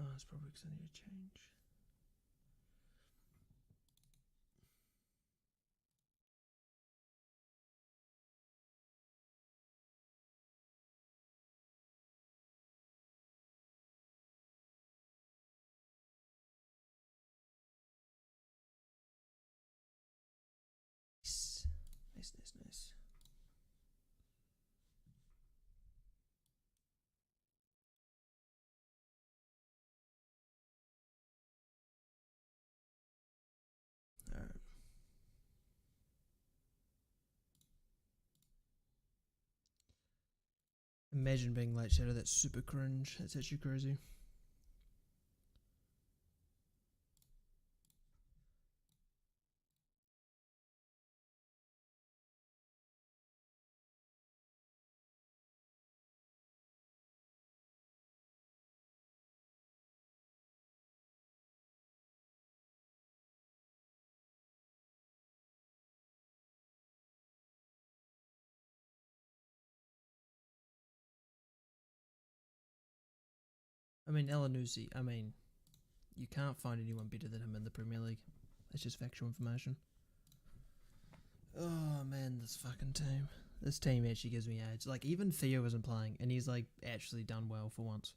Oh, it's probably because I need to change. Nice. Alright. Imagine being Light Shadow, that's super cringe. That's actually crazy. I mean, Elanusi, I mean, you can't find anyone better than him in the Premier League. That's just factual information. Oh man, this fucking team. This team actually gives me edge. Like, even Theo isn't playing, and he's like actually done well for once.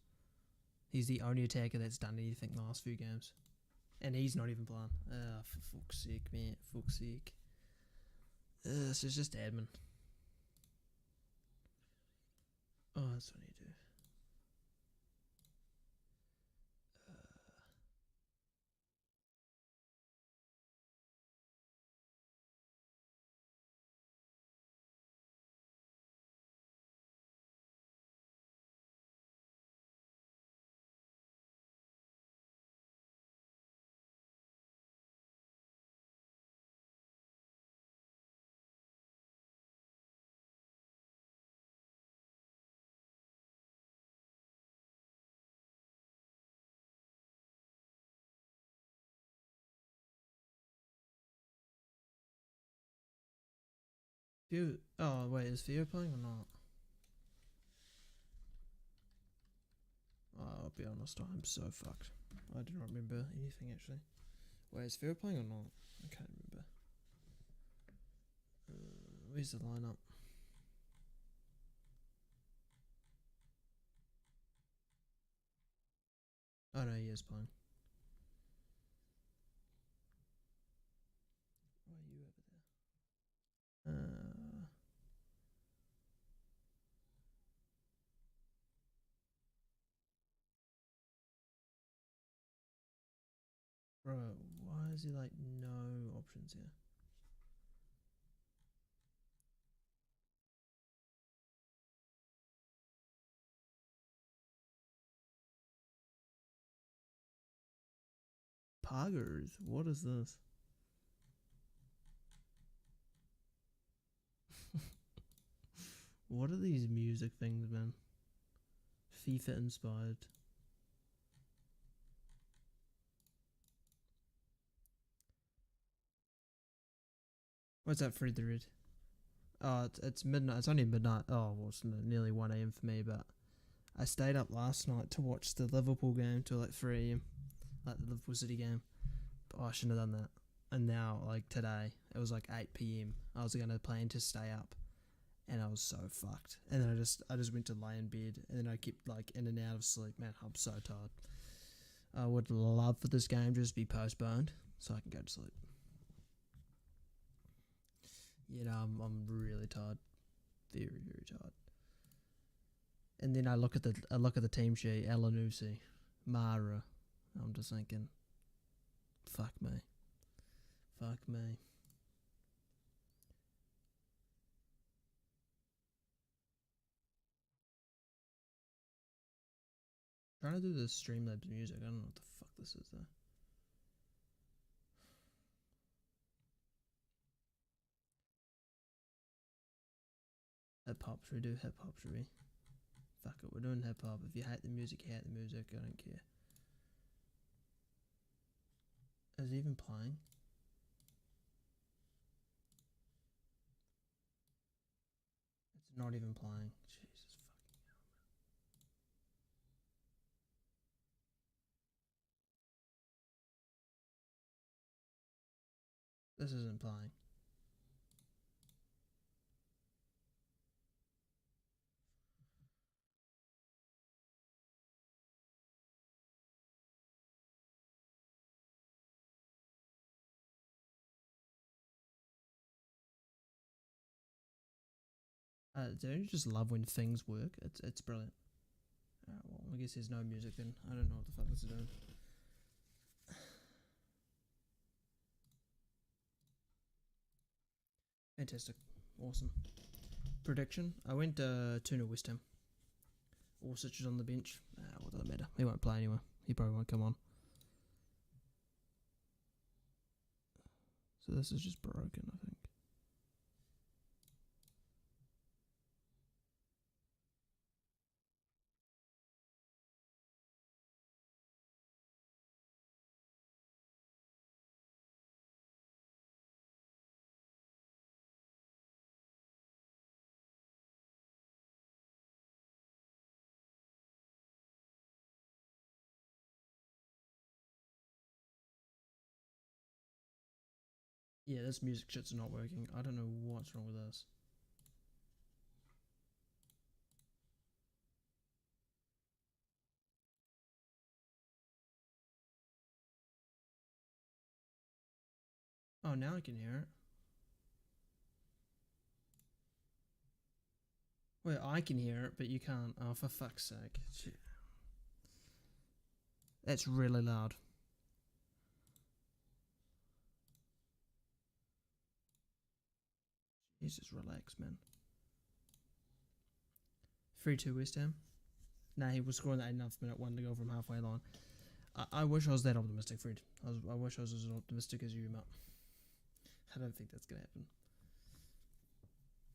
He's the only attacker that's done anything the last few games. And he's not even playing. For fuck's sake, man. Fuck's sake. This is just admin. Oh, that's what I need to do. Theo. Oh, wait, is Theo playing or not? Oh, I'll be honest, I'm so fucked. I do not remember anything actually. Wait, is Theo playing or not? I can't remember. Where's the lineup? Oh no, he is playing. Why are you over there? Bro, why is he like no options here? Poggers, what is this? What are these music things, man? FIFA inspired. What's that, Fred the Red? Oh, it's midnight. It's only midnight. Oh, well, it's nearly 1 a.m. for me, but I stayed up last night to watch the Liverpool game till like 3 a.m. Like the Liverpool City game. But I shouldn't have done that. And now, like today, it was like 8 p.m. I was going to plan to stay up, and I was so fucked. And then I just went to lay in bed, and then I kept like in and out of sleep. Man, I'm so tired. I would love for this game to just be postponed so I can go to sleep. You know, I'm really tired, very tired. And then I look at the team sheet: Elanusi, Mara. I'm just thinking, fuck me. Trying to do the Streamlabs music. I don't know what the fuck this is though. Hip hop. Should we do hip hop? Should we? Fuck it. We're doing hip hop. If you hate the music, you hate the music. I don't care. Is he even playing? It's not even playing. Jesus fucking hell, This isn't playing. Don't you just love when things work? It's brilliant. Well, I guess there's no music then. I don't know what the fuck this is doing. Fantastic. Awesome. Prediction. I went 2-0 West Ham. Orsich is on the bench. What does it matter? He won't play anyway. He probably won't come on. So this is just broken, I think. Yeah, this music shit's not working. I don't know what's wrong with this. Oh, now I can hear it. Wait, I can hear it, but you can't. Oh, for fuck's sake. Shit. That's really loud. Jesus, relax, man. 3-2 West Ham. Nah, he was scoring that 89th minute, 1 to go from halfway line. I wish I was that optimistic, Fred. I wish I was as optimistic as you, Matt. I don't think that's going to happen.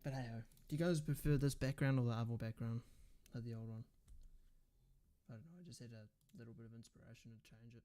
But hey ho. Do you guys prefer this background or the other background? Or the old one? I don't know, I just had a little bit of inspiration to change it.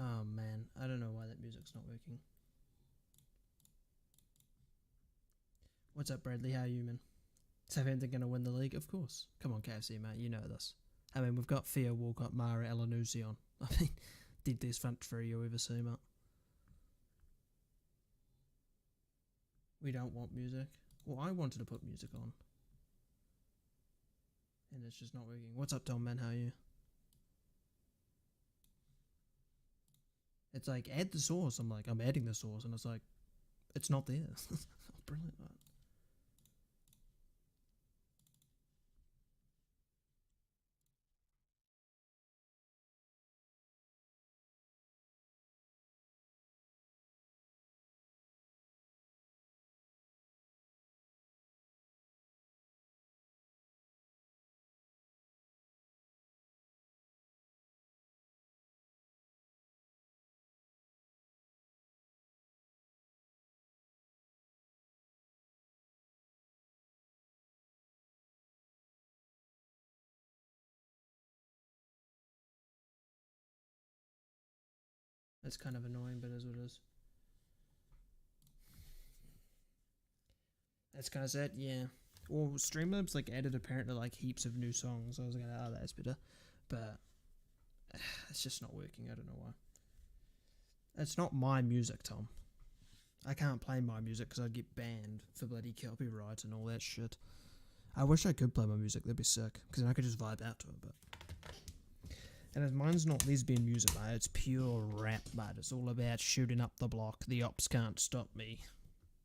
Oh man, I don't know why that music's not working. What's up, Bradley? How are you, man? Southampton going to win the league? Of course. Come on, KFC, mate. You know this. I mean, we've got Theo Walcott, Mara Elanusi on. I mean, did this front three you ever see, mate? We don't want music. Well, I wanted to put music on. And it's just not working. What's up, Tom, man? How are you? It's like, add the source. I'm like, I'm adding the source. And it's like, it's not there. Brilliant, mate. It's kind of annoying, but it is what it is. That's kind of sad, yeah. Well, Streamlabs like added apparently like heaps of new songs. I was like, oh, that's better, but it's just not working. I don't know why. It's not my music, Tom. I can't play my music because I'd get banned for bloody copyright and all that shit. I wish I could play my music. That'd be sick because then I could just vibe out to it. But and mine's not lesbian music, mate. It's pure rap, mate. It's all about shooting up the block. The ops can't stop me.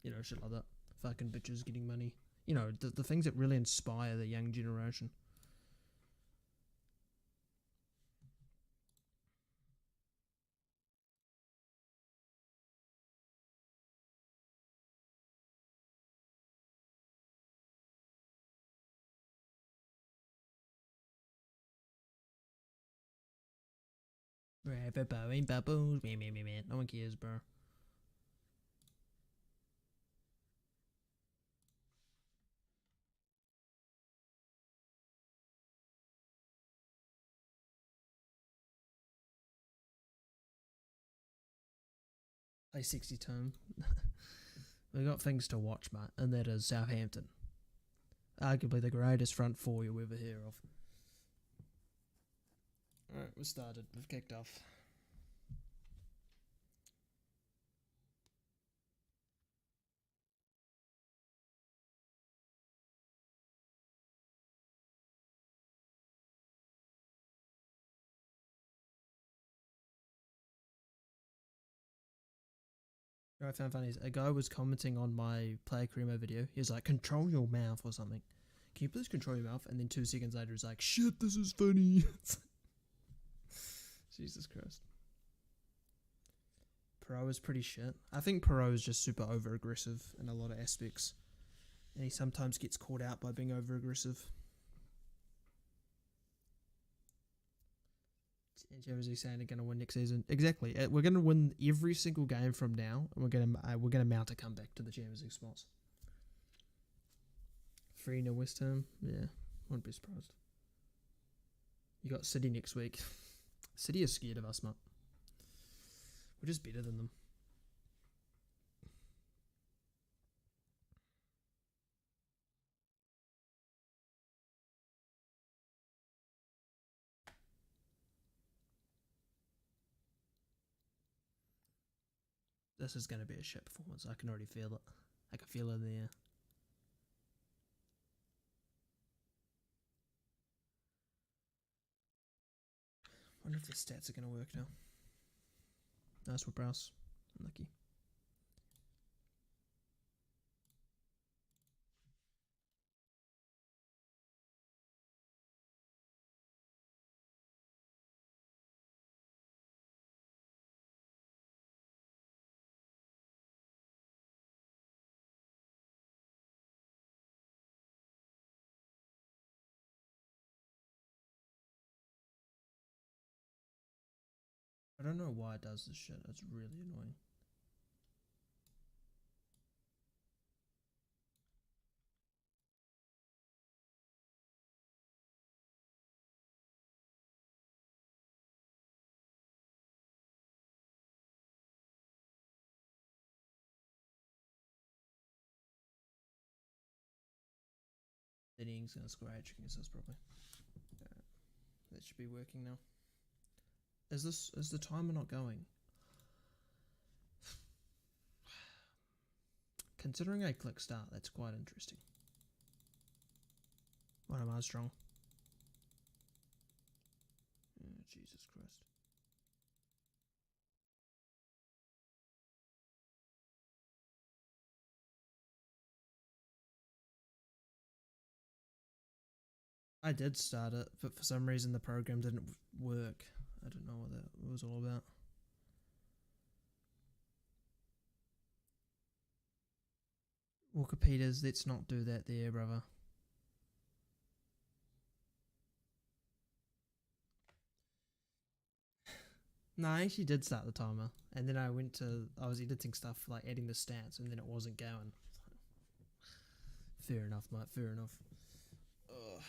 You know, shit like that. Fucking bitches getting money. You know, the things that really inspire the young generation. Rabbit blowing bubbles. Man. No one cares, bro. Play 60 term. We got things to watch, mate, and that is Southampton. Arguably the greatest front four you'll ever hear of. Alright, we started. We've kicked off. I found funny is a guy was commenting on my Play Cremo video. He was like, control your mouth or something. Can you please control your mouth? And then 2 seconds later, he's like, shit, this is funny. Jesus Christ. Perot is pretty shit. I think Perot is just super over aggressive in a lot of aspects. And he sometimes gets caught out by being over aggressive. And James is saying they're going to win next season. Exactly. We're going to win every single game from now, and we're going to mount a comeback to the Champions League spots. 3-0 West Ham. Yeah, wouldn't be surprised. You got City next week. City is scared of us, mate. We're just better than them. This is going to be a shit performance. I can already feel it. I can feel it in the air. I wonder if the stats are going to work now. Nice for Browse. Unlucky. I don't know why it does this shit. It's really annoying. Settings gonna scratch against us probably. That should be working now. Is the timer not going? Considering I click start, that's quite interesting. What am I strong? Oh, Jesus Christ. I did start it, but for some reason the program didn't work. I don't know what that was all about. Walker Peters, let's not do that there, brother. No, I actually did start the timer, and then I was editing stuff like adding the stats, and then it wasn't going. Fair enough, mate. Fair enough. Ugh.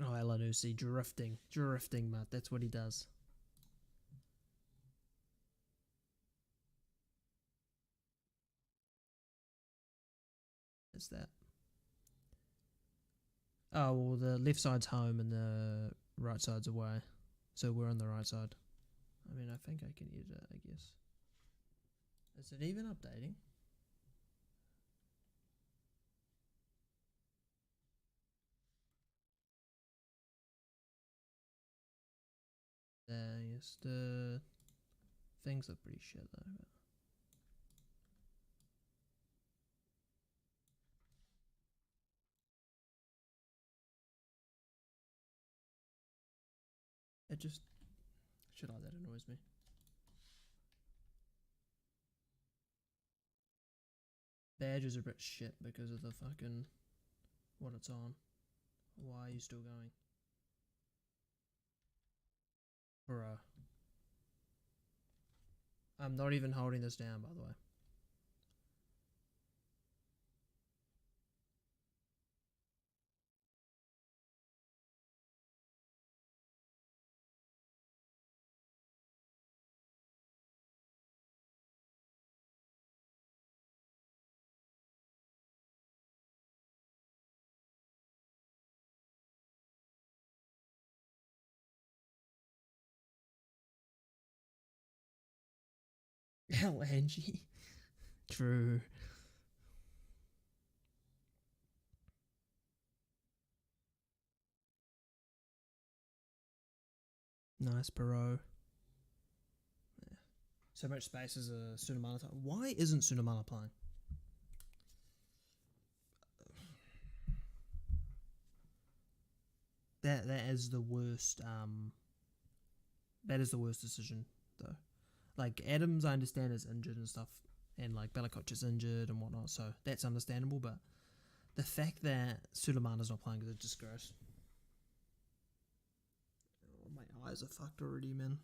Oh, Elanusi, drifting, mate. That's what he does. It's that. Oh, well, the left side's home and the right side's away. So we're on the right side. I mean, I think I can edit it, I guess. Is it even updating? Yes, the things look pretty shit though. It just shit like that annoys me. Badges are a bit shit because of the fucking what it's on. Why are you still going? Bruh. I'm not even holding this down, by the way. Hell, Angie. True. Nice, Perot. Yeah. So much space as a Sunamana time. Why isn't Sunamana playing? That is the worst. That is the worst decision though. Like Adams, I understand is injured and stuff, and like Belichick is injured and whatnot, so that's understandable. But the fact that Sulemana's not playing is a disgrace. Oh, my eyes are fucked already, man.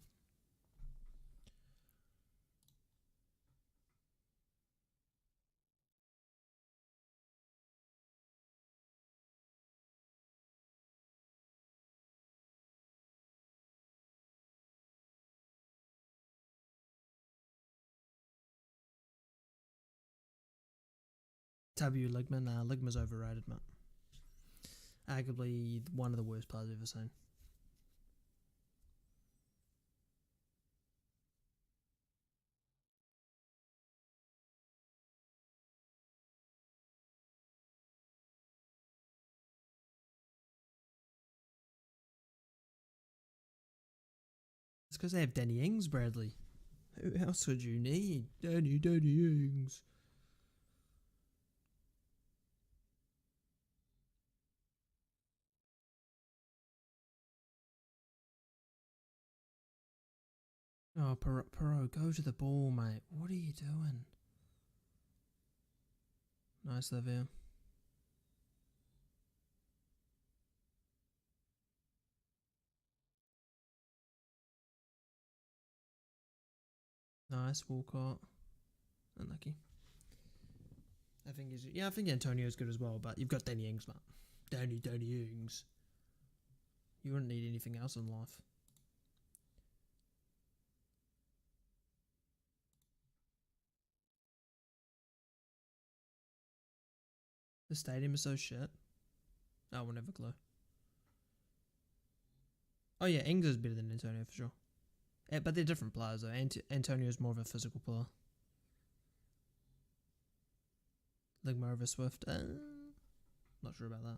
W Ligman, Ligma's overrated, mate. Arguably one of the worst players I've ever seen. It's because they have Danny Ings, Bradley. Who else would you need? Danny Ings. Oh, Perot, go to the ball, mate. What are you doing? Nice, Livia. Nice, Walcott. Unlucky. I think Antonio's good as well, but you've got Danny Ings, mate. Danny Ings. You wouldn't need anything else in life. The stadium is so shit. I will never glow. Oh yeah, Ings is better than Antonio for sure. Yeah, but they're different players though. Antonio's more of a physical player. Ligma over Swift. Not sure about that.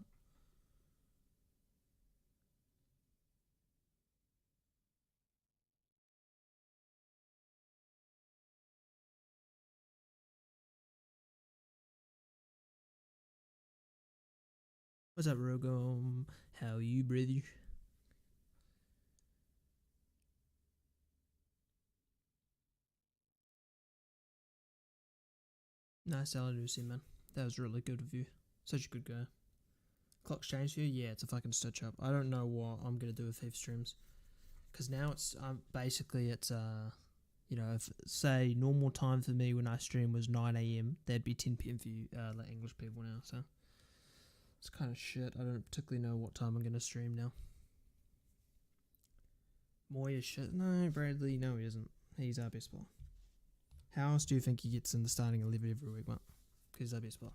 What's up, Rogom? How are you, brother? Nice Lucy, man. That was really good of you. Such a good guy. Clock's changed for you? Yeah, it's a fucking stitch up. I don't know what I'm gonna do with FIFA streams, because now it's basically it's if say normal time for me when I stream was 9 a.m, that'd be 10 p.m for you like English people now. So it's kind of shit. I don't particularly know what time I'm gonna stream now. Moya shit. No, Bradley. No, he isn't. He's our best player. How else do you think he gets in the starting 11 every week, mate? Because he's our best player.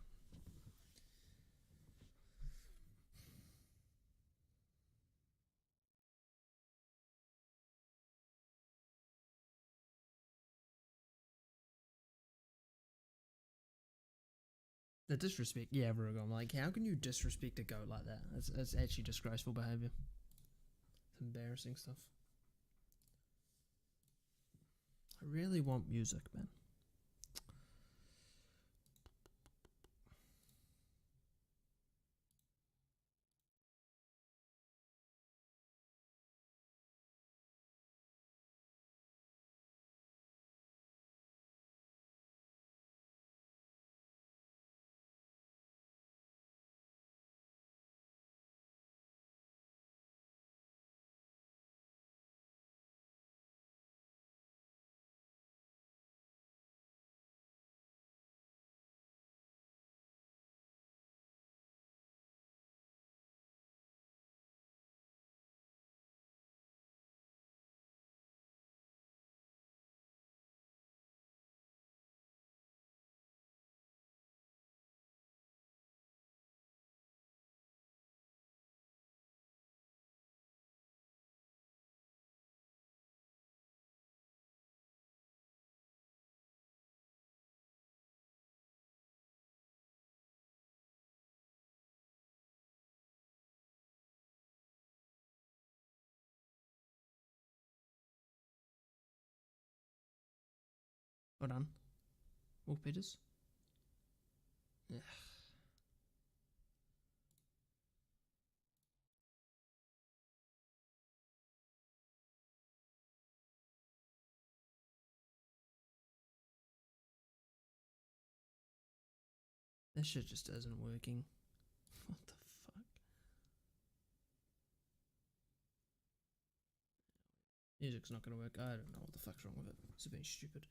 The disrespect, yeah, Virgo. I'm like, how can you disrespect a goat like that? It's actually disgraceful behaviour. It's embarrassing stuff. I really want music, man. Well done. Wolf Peters. Yeah. This shit just isn't working. What the fuck? Music's not gonna work. I don't know what the fuck's wrong with it. It's being stupid.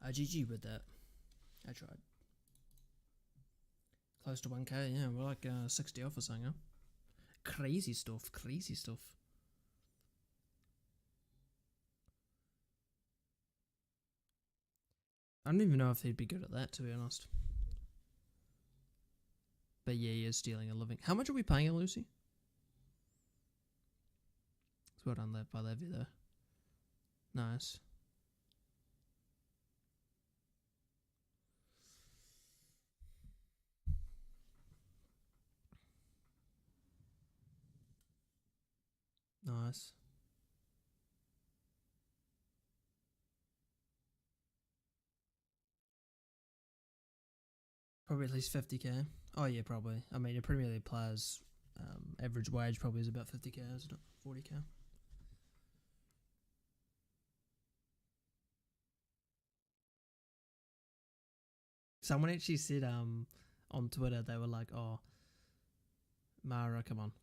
GG with that. I tried. Close to 1k, yeah, we're like 60 off or something, huh? Crazy stuff, crazy stuff. I don't even know if he'd be good at that, to be honest. But yeah, he is stealing a living. How much are we paying him, Lucy? It's well done by Levy, though. Nice. Nice. Probably at least 50k. Oh yeah, probably. I mean, a Premier League player's average wage probably is about 50k, isn't it? 40k. Someone actually said on Twitter, they were like, "Oh, Mara, come on."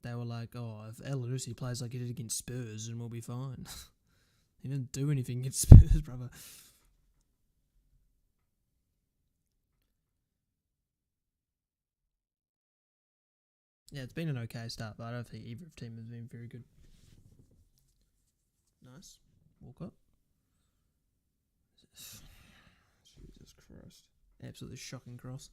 They were like, "Oh, if Elanusi plays like he did against Spurs, then we'll be fine." He didn't do anything against Spurs, brother. Yeah, it's been an okay start, but I don't think either team has been very good. Nice. Walcott. Jesus Christ. Absolutely shocking cross.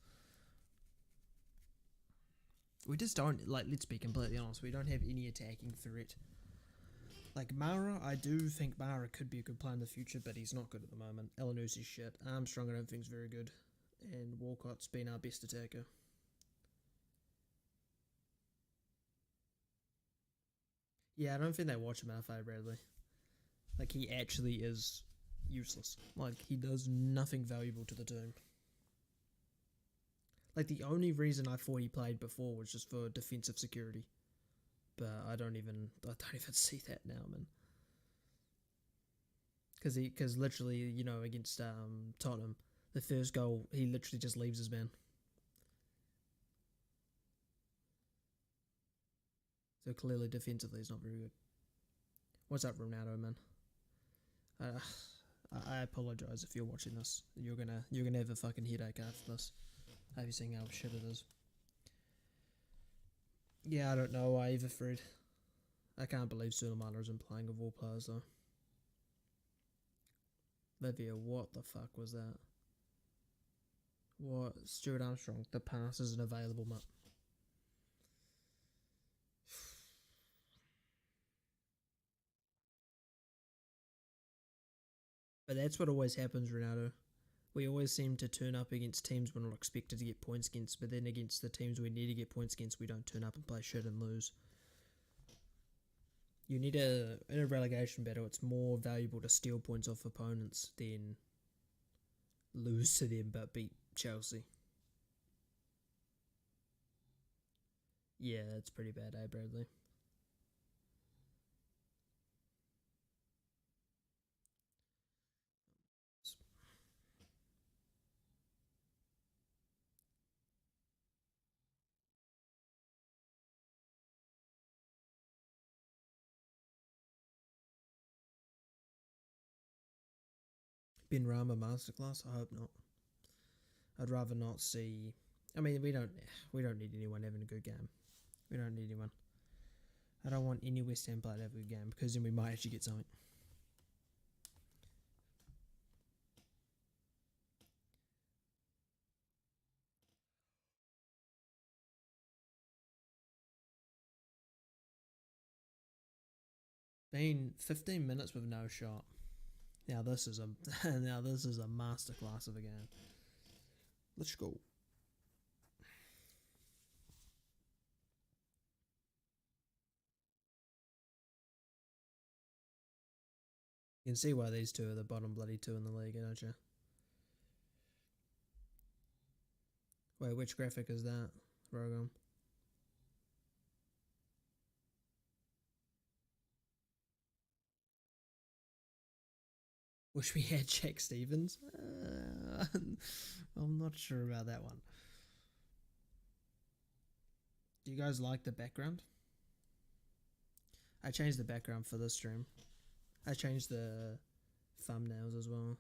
We just don't, like, let's be completely honest, we don't have any attacking threat. Like, Mara, I do think Mara could be a good player in the future, but he's not good at the moment. Elanusi's shit. Armstrong I don't think's very good. And Walcott's been our best attacker. Yeah, I don't think they watch him enough, Bradley. Like, he actually is useless. Like, he does nothing valuable to the team. Like, the only reason I thought he played before was just for defensive security. But I don't even see that now, man. Because literally, you know, against Tottenham, the first goal, he literally just leaves his man. So clearly, defensively, he's not very good. What's up, Ronaldo, man? I apologize if you're watching this. You're gonna have a fucking headache after this. Have you seen how shit it is? Yeah, I don't know either, Fred. I can't believe Suleiman isn't playing of all players though. Livia, what the fuck was that? What? Stuart Armstrong, the pass isn't available, mate. But that's what always happens, Ronaldo. We always seem to turn up against teams we're not expected to get points against, but then against the teams we need to get points against, we don't turn up and play shit and lose. You need in a relegation battle, it's more valuable to steal points off opponents than lose to them but beat Chelsea. Yeah, that's pretty bad, eh, Bradley? Ben Rama masterclass? I hope not. I'd rather not see. I mean, we don't need anyone having a good game. We don't need anyone. I don't want any West Ham player to have a good game because then we might actually get something. Been 15 minutes with no shot. Now this is a masterclass of a game. Let's go. You can see why these two are the bottom bloody two in the league, don't you? Wait, which graphic is that, Rogan? Wish we had Jack Stevens. I'm not sure about that one. Do you guys like the background? I changed the background for this stream. I changed the thumbnails as well.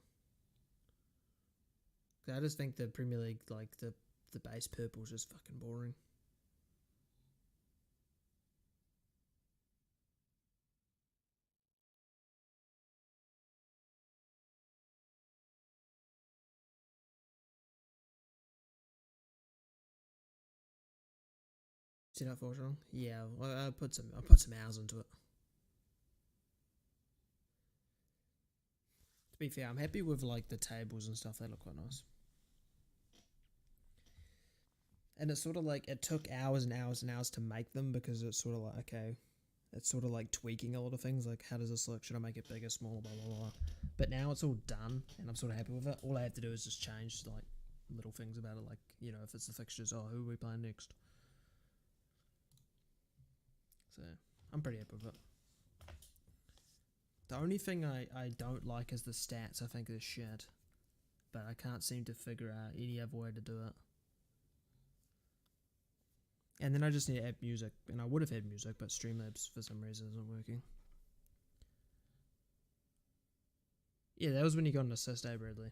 I just think the Premier League, like the base purple is just fucking boring. See that photo wrong? Yeah, I put some hours into it. To be fair, I'm happy with like the tables and stuff. They look quite nice. And it's sort of like it took hours and hours and hours to make them because it's sort of like okay, it's sort of like tweaking a lot of things. Like how does this look? Should I make it bigger, smaller, blah blah blah. But now it's all done, and I'm sort of happy with it. All I have to do is just change like little things about it, like you know if it's the fixtures. Oh, who are we playing next? So I'm pretty happy with it. The only thing I don't like is the stats. I think they're shit. But I can't seem to figure out any other way to do it. And then I just need to add music. And I would have had music, but Streamlabs for some reason isn't working. Yeah, that was when he got an assist, Bradley.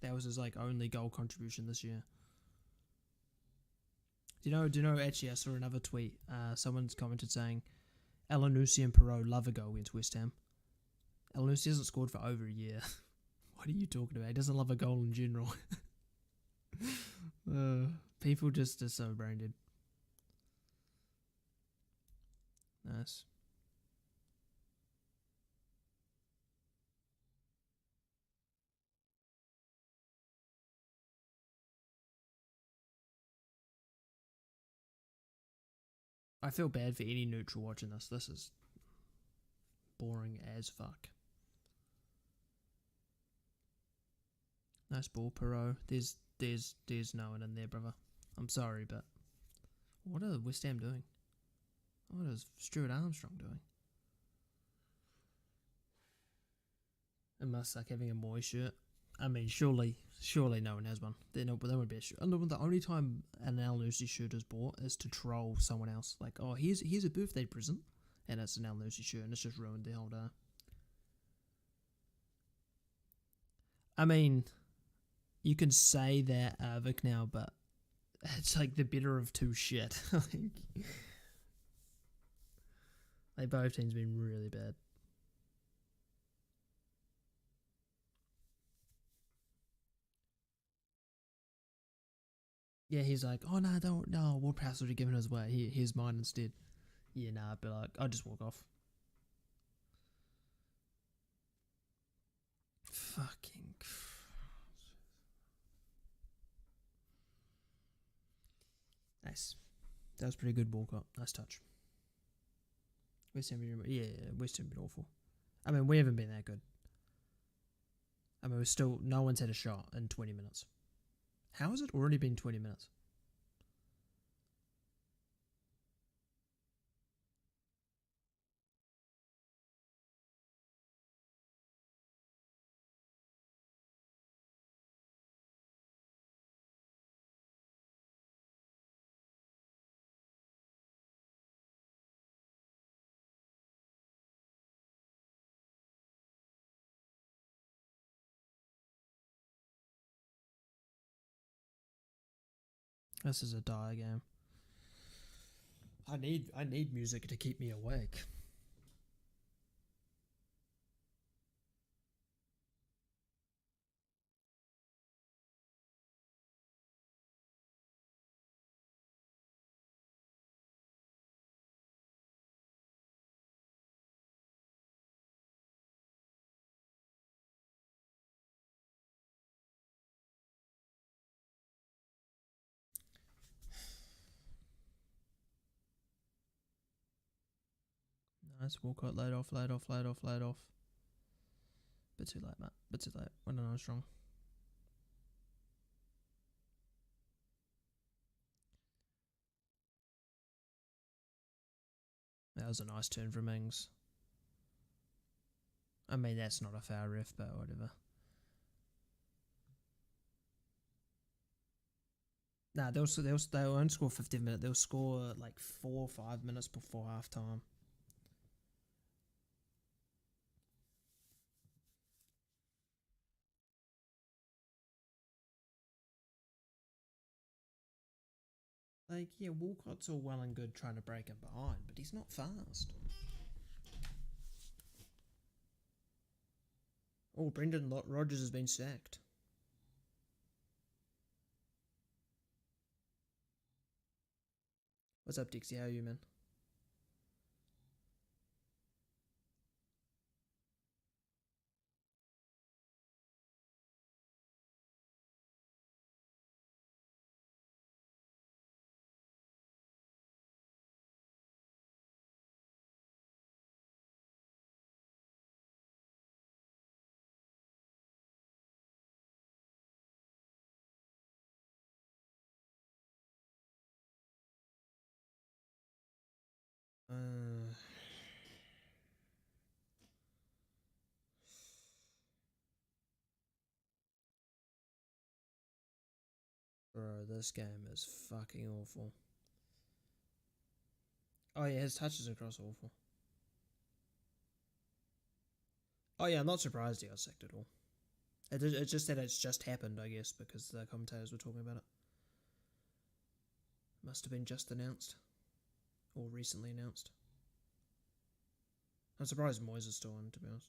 That was his like only goal contribution this year. Do you know, actually I saw another tweet. Someone's commented saying, Elanusi and Perot love a goal against West Ham. Elanusi hasn't scored for over a year. What are you talking about? He doesn't love a goal in general. People just are so brain dead. Nice. I feel bad for any neutral watching this. This is boring as fuck. Nice ball, Perot. There's no one in there, brother. I'm sorry, but what are West Ham doing? What is Stuart Armstrong doing? It must suck having a Moy shirt. I mean, surely no one has one. They would be a shirt. The only time an Al Nusi shirt is bought is to troll someone else. Like, oh, here's a birthday present, and it's an Al Nusi shirt, and it's just ruined their whole day. I mean, you can say that Vic now, but it's like the better of two shit. Like both teams been really bad. Yeah, he's like, oh no, Ward-Prowse would have given us away. Here's mine instead. Yeah, nah, but like, I'll just walk off. Fucking. Nice. That was pretty good walk up. Nice touch. West Ham West Ham been awful. I mean, we haven't been that good. I mean, no one's had a shot in 20 minutes. How has it already been 20 minutes? This is a dire game. I need music to keep me awake. Nice Walcott, laid off. Bit too late, mate. Bit too late. I don't know what's wrong. That was a nice turn from Ings. I mean, that's not a foul ref, but whatever. Nah, they won't score 15 minutes. They'll score like 4 or 5 minutes before half time. Like, yeah, Walcott's all well and good trying to break him behind, but he's not fast. Oh, Brendan Rodgers has been sacked. What's up, Dixie? How are you, man? Bro, this game is fucking awful. Oh yeah, his touches across awful. Oh yeah, I'm not surprised he got sacked at all. It's just that it's just happened, I guess, because the commentators were talking about it. Must have been just announced. Or recently announced. I'm surprised Moyes is still on, to be honest.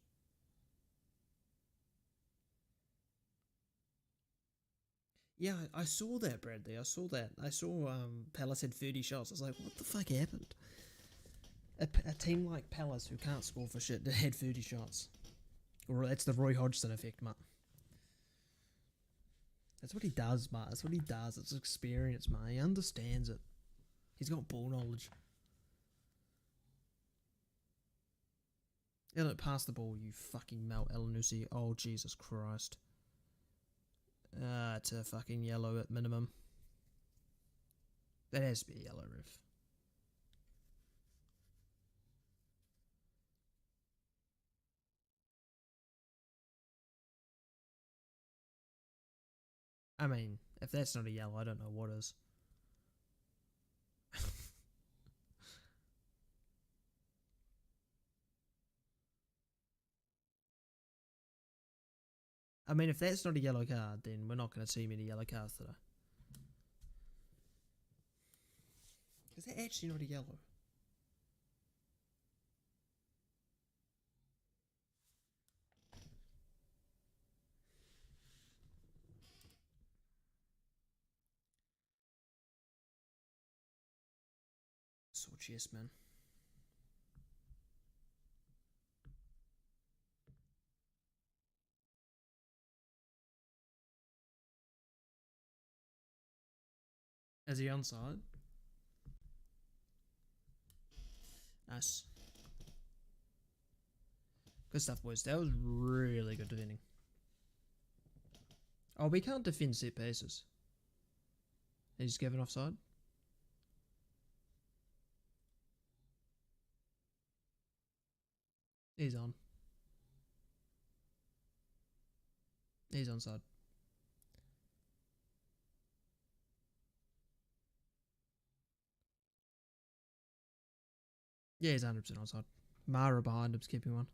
Yeah, I saw that, Bradley. I saw that. I saw Palace had 30 shots. I was like, what the fuck happened? A team like Palace, who can't score for shit, had 30 shots. Or that's the Roy Hodgson effect, mate. That's what he does, mate. That's what he does. It's experience, mate. He understands it. He's got ball knowledge. Elliot, pass the ball, you fucking Mel Elanusi. Oh, Jesus Christ. It's a fucking yellow at minimum. That has to be a yellow, ref. I mean, if that's not a yellow, I don't know what is. I mean, if that's not a yellow card, then we're not going to see many yellow cards today. Is that actually not a yellow? Sore chest, man. Is he onside? Nice. Good stuff, boys. That was really good defending. Oh, we can't defend set pieces. He's given offside. He's on. He's onside. Yeah, he's 100% onside. Mara behind him's keeping one.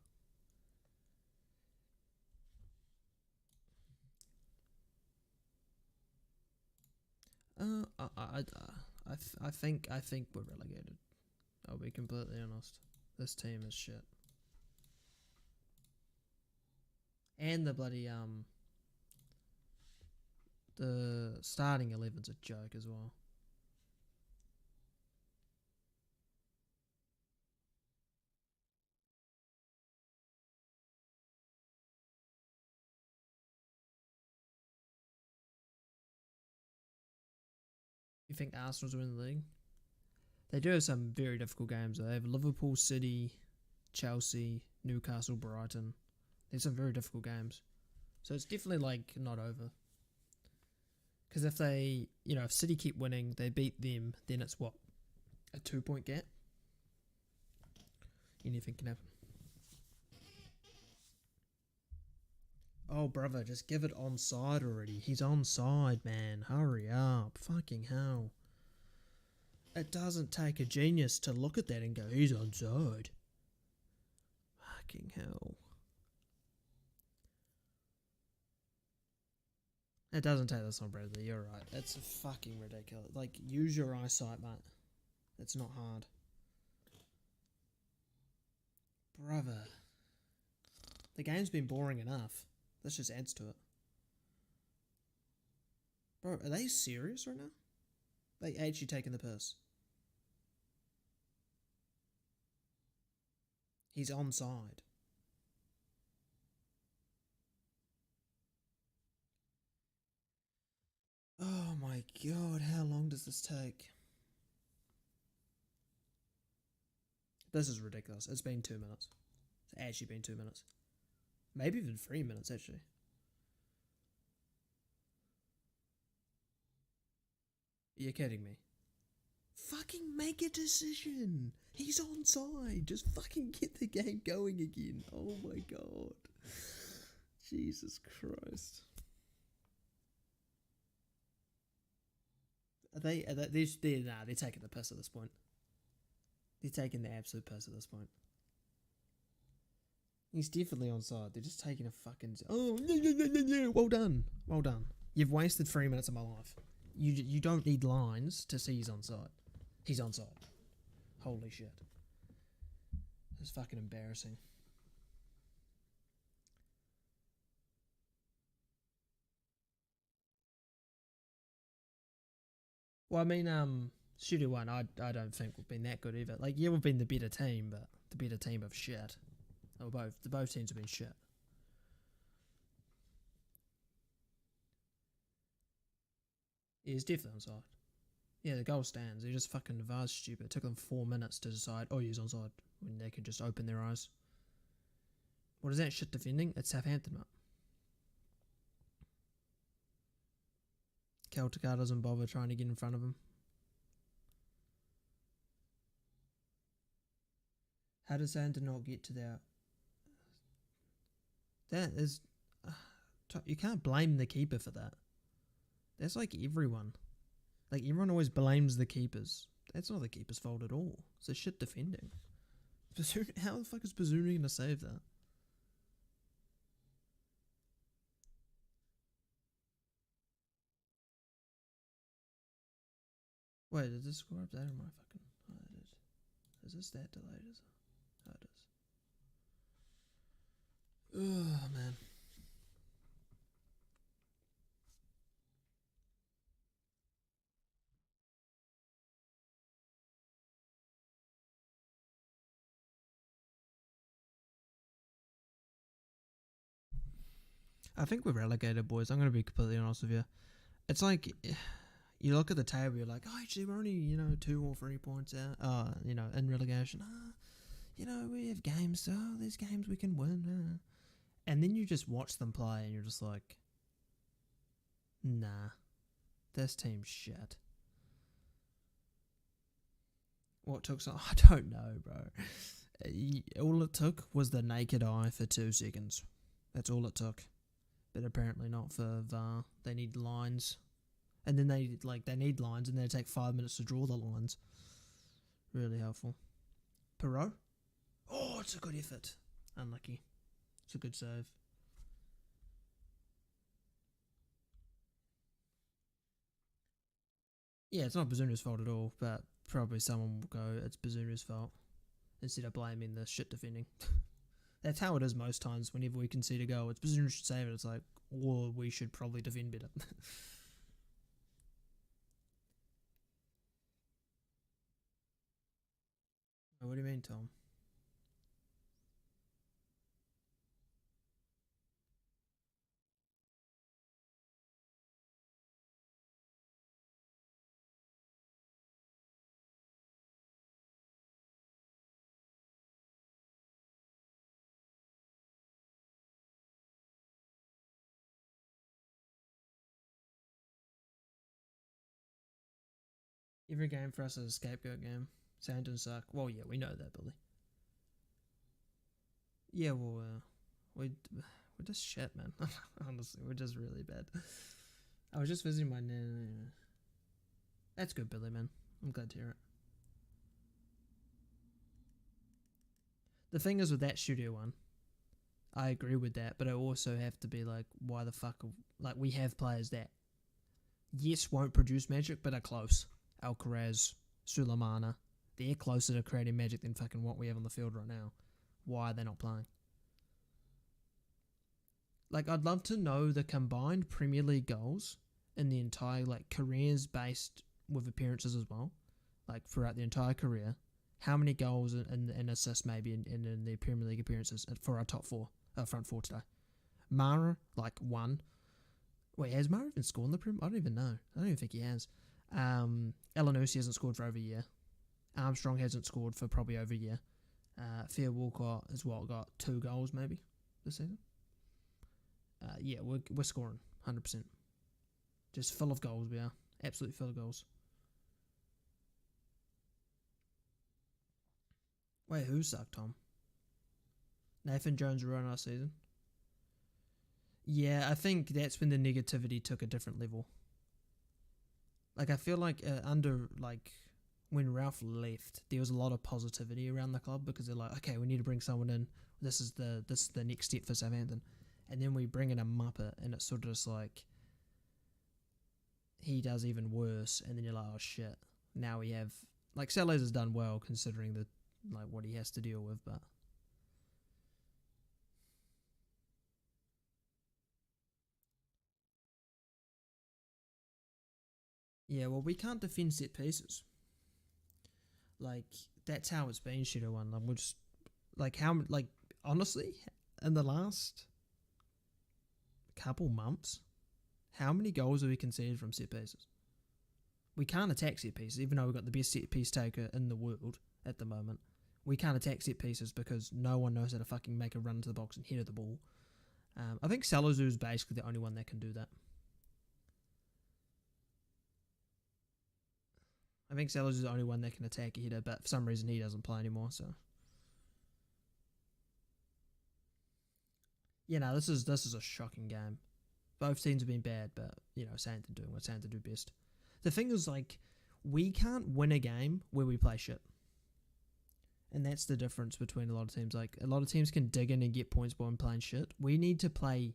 I think we're relegated. I'll be completely honest. This team is shit. And the bloody the starting 11's a joke as well. You think Arsenal's winning the league? They do have some very difficult games. They have Liverpool, City, Chelsea, Newcastle, Brighton. There's some very difficult games. So it's definitely like not over. Because if they, if City keep winning, they beat them, then it's what? A 2-point gap? Anything can happen. Oh, brother, just give it onside already. He's onside, man. Hurry up. Fucking hell. It doesn't take a genius to look at that and go, he's onside. Fucking hell. It doesn't take this on, Bradley. You're right. It's fucking ridiculous. Like, use your eyesight, mate. It's not hard. Brother. The game's been boring enough. This just adds to it. Bro, are they serious right now? They actually taking the piss. He's onside. Oh my god, how long does this take? This is ridiculous. It's been 2 minutes. It's actually been 2 minutes. Maybe even 3 minutes, actually. You're kidding me. Fucking make a decision. He's onside. Just fucking get the game going again. Oh my god. Jesus Christ. They're taking the piss at this point. They're taking the absolute piss at this point. He's definitely onside. They're just taking a fucking... Oh, yeah. Well done. Well done. You've wasted 3 minutes of my life. You don't need lines to see he's onside. He's onside. Holy shit. It's fucking embarrassing. Well, I mean, Studio One, I don't think we've been that good either. Like, yeah, we've been the better team, but the better team of shit. Both teams have been shit. Yeah, he's definitely onside. Yeah, the goal stands. He just fucking Navarre's stupid. It took them 4 minutes to decide, oh, he's onside, when they could just open their eyes. What is that shit defending? It's Southampton, mate. Celtic doesn't bother trying to get in front of him. How does Southampton not get to their... That is... you can't blame the keeper for that. That's like everyone. Like, everyone always blames the keepers. That's not the keeper's fault at all. It's the shit defending. How the fuck is Bazunu going to save that? Wait, is this score update or my fucking... Oh, it is. Is this that delayed? Is it? Oh, it is. Oh, man. I think we're relegated, boys. I'm going to be completely honest with you. It's like... You look at the table, you're like, oh, actually, we're only, 2 or 3 points out, in relegation. We have games, so there's games we can win. And then you just watch them play, and you're just like, nah, this team's shit. What took so... I don't know, bro. All it took was the naked eye for 2 seconds. That's all it took. But apparently not for VAR. They need lines. And then they need lines, and they take 5 minutes to draw the lines. Really helpful. Perot? Oh, it's a good effort. Unlucky. It's a good save. Yeah, it's not Bazunu's fault at all, but probably someone will go, it's Bazunu's fault, instead of blaming the shit defending. That's how it is most times whenever we concede a goal. It's Bazunu should save it. It's like, or we should probably defend better. What do you mean, Tom? Every game for us is a scapegoat game. Southampton suck. Well, yeah, we know that, Billy. Yeah, well, we're just shit, man. Honestly, we're just really bad. I was just visiting my nan. That's good, Billy, man. I'm glad to hear it. The thing is with that studio one, I agree with that, but I also have to be like, why the fuck? Like, we have players that, yes, won't produce magic, but are close. Alcaraz, Sulemana, they're closer to creating magic than fucking what we have on the field right now. Why are they not playing? Like, I'd love to know the combined Premier League goals in the entire, like, careers based with appearances as well, like, throughout the entire career. How many goals and assists maybe in the Premier League appearances for our top four, front four today? Mara, like, 1. Wait, has Mara even scored in the Premier? I don't even know. I don't even think he has. Elanusi hasn't scored for over a year. Armstrong hasn't scored for probably over a year. Theo Walcott has got 2 goals maybe this season. Yeah, we're scoring 100%. Just full of goals we are. Absolutely full of goals. Wait, who sucked, Tom? Nathan Jones ruined our season? Yeah, I think that's when the negativity took a different level. Like, I feel like when Ralph left, there was a lot of positivity around the club because they're like, okay, we need to bring someone in. This is the next step for Southampton. And then we bring in a Muppet, and it's sort of just like, he does even worse, and then you're like, oh shit. Now we have, like, Sellers has done well considering what he has to deal with, but yeah, well, we can't defend set pieces. Like, that's how it's been, Shadow One. We're just honestly, in the last couple months, how many goals have we conceded from set pieces? We can't attack set pieces, even though we've got the best set piece taker in the world at the moment. We can't attack set pieces because no one knows how to fucking make a run to the box and head the ball. I think Salazu is basically the only one that can do that. I think Salazu is the only one that can attack a header, but for some reason he doesn't play anymore, so. Yeah, no, this is a shocking game. Both teams have been bad, but, Southampton doing what Southampton do best. The thing is, like, we can't win a game where we play shit. And that's the difference between a lot of teams. Like, a lot of teams can dig in and get points by playing shit. We need to play,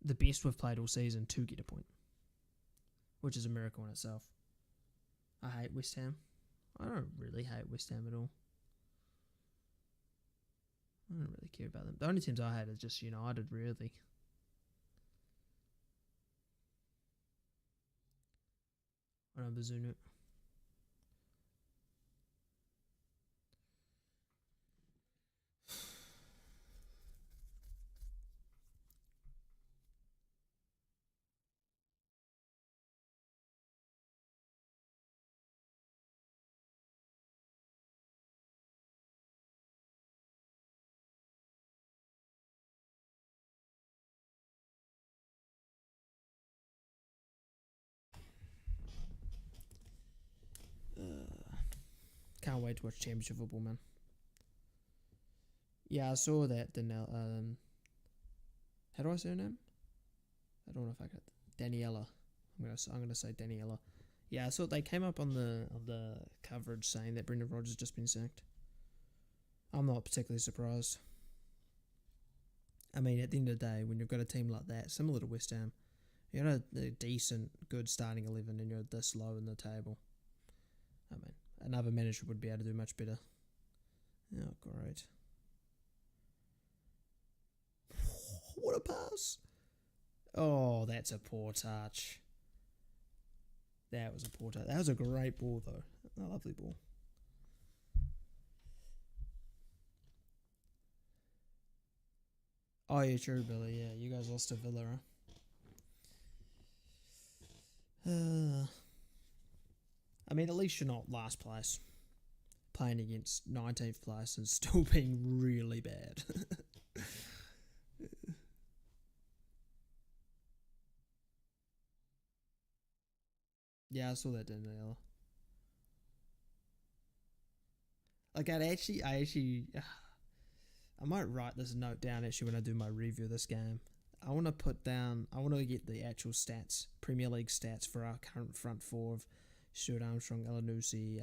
the best we've played all season to get a point, which is a miracle in itself. I hate West Ham. I don't really hate West Ham at all. I don't really care about them. The only teams I hate are just United, really. I don't know, Bazunu. Can't wait to watch Championship football, man. Yeah, I saw that. How do I say her name? I don't know if I got Daniela. I'm gonna say Daniela. Yeah, I saw they came up on the coverage saying that Brendan Rodgers has just been sacked. I'm not particularly surprised. I mean, at the end of the day, when you've got a team like that, similar to West Ham, you got a decent, good starting 11 and you're this low in the table. I mean, another manager would be able to do much better. Oh, great. What a pass. Oh, that's a poor touch. That was a poor touch. That was a great ball, though. A lovely ball. Oh, yeah, true, Billy. Yeah, you guys lost to Villa, huh? I mean, at least you're not last place. Playing against 19th place and still being really bad. Yeah, I saw that, Daniela. Like, I might write this note down actually when I do my review of this game. I want to get the actual stats, Premier League stats for our current front four of Stuart Armstrong, Elanusi,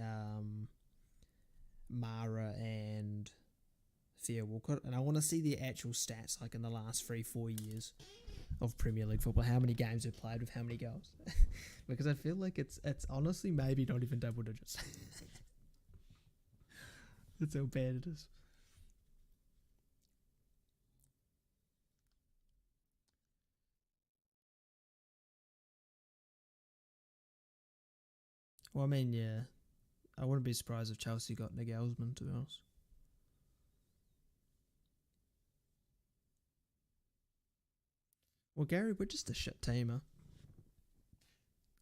Mara, and Theo Walcott. And I want to see the actual stats, like in the last 3-4 years of Premier League football, how many games they've played with how many goals. Because I feel like it's honestly maybe not even double digits. That's how bad it is. Well, I mean, yeah. I wouldn't be surprised if Chelsea got Nick Elsman, to be honest. Well, Gary, we're just a shit teamer.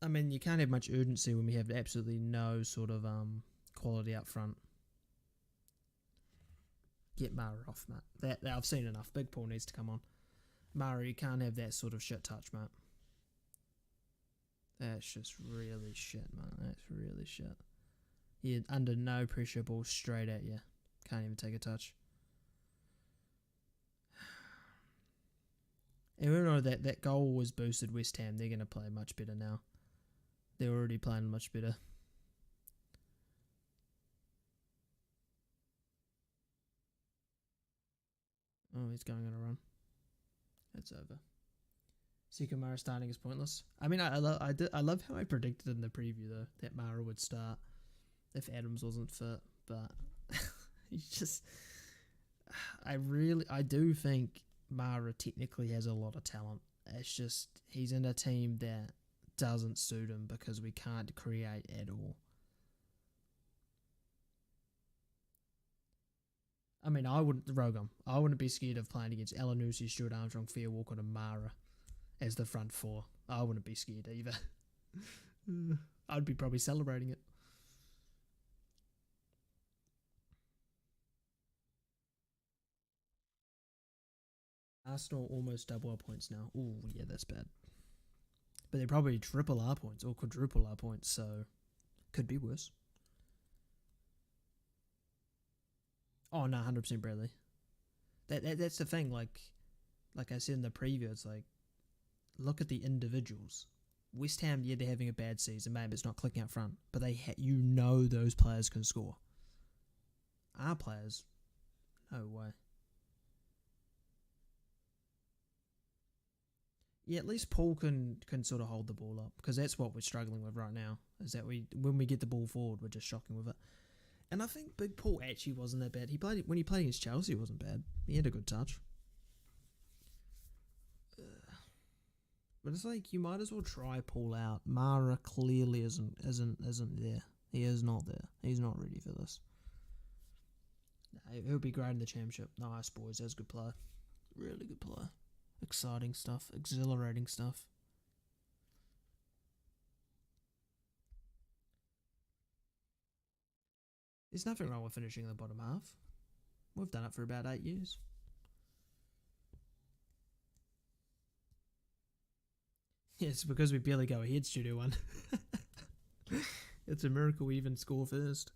I mean, you can't have much urgency when we have absolutely no sort of quality up front. Get Mara off, mate. That I've seen enough. Big Paul needs to come on. Mara, you can't have that sort of shit touch, mate. That's just really shit, mate. That's really shit. You're under no pressure, ball straight at you. Can't even take a touch. And we know that goal was boosted West Ham. They're going to play much better now. They're already playing much better. Oh, he's going on a run. It's over. Sekou Mara starting is pointless. I mean, I love how I predicted in the preview though that Mara would start if Adams wasn't fit, but he's just. I do think Mara technically has a lot of talent. It's just he's in a team that doesn't suit him because we can't create at all. I mean, I wouldn't be scared of playing against Elanusi, Stuart Armstrong, Theo Walcott, and Mara as the front four. I wouldn't be scared either. I'd be probably celebrating it. Arsenal almost double our points now. Ooh, yeah, that's bad. But they're probably triple our points or quadruple our points, so could be worse. Oh no, 100% Bradley. That's the thing. Like I said in the preview, it's like look at the individuals. West Ham, yeah, they're having a bad season. Maybe it's not clicking up front, but those players can score. Our players, no way. Yeah, at least Paul can sort of hold the ball up because that's what we're struggling with right now. Is that when we get the ball forward, we're just shocking with it. And I think Big Paul actually wasn't that bad. When he played against Chelsea, it wasn't bad. He had a good touch. But it's like you might as well try Paul out. Mara clearly isn't there. He is not there. He's not ready for this. He'll be great in the championship. Nice boys. That's a good player. Really good player. Exciting stuff. Exhilarating stuff. There's nothing wrong with finishing in the bottom half. We've done it for about 8 years. Yeah, it's because we barely go ahead, Studio One. It's a miracle we even score first.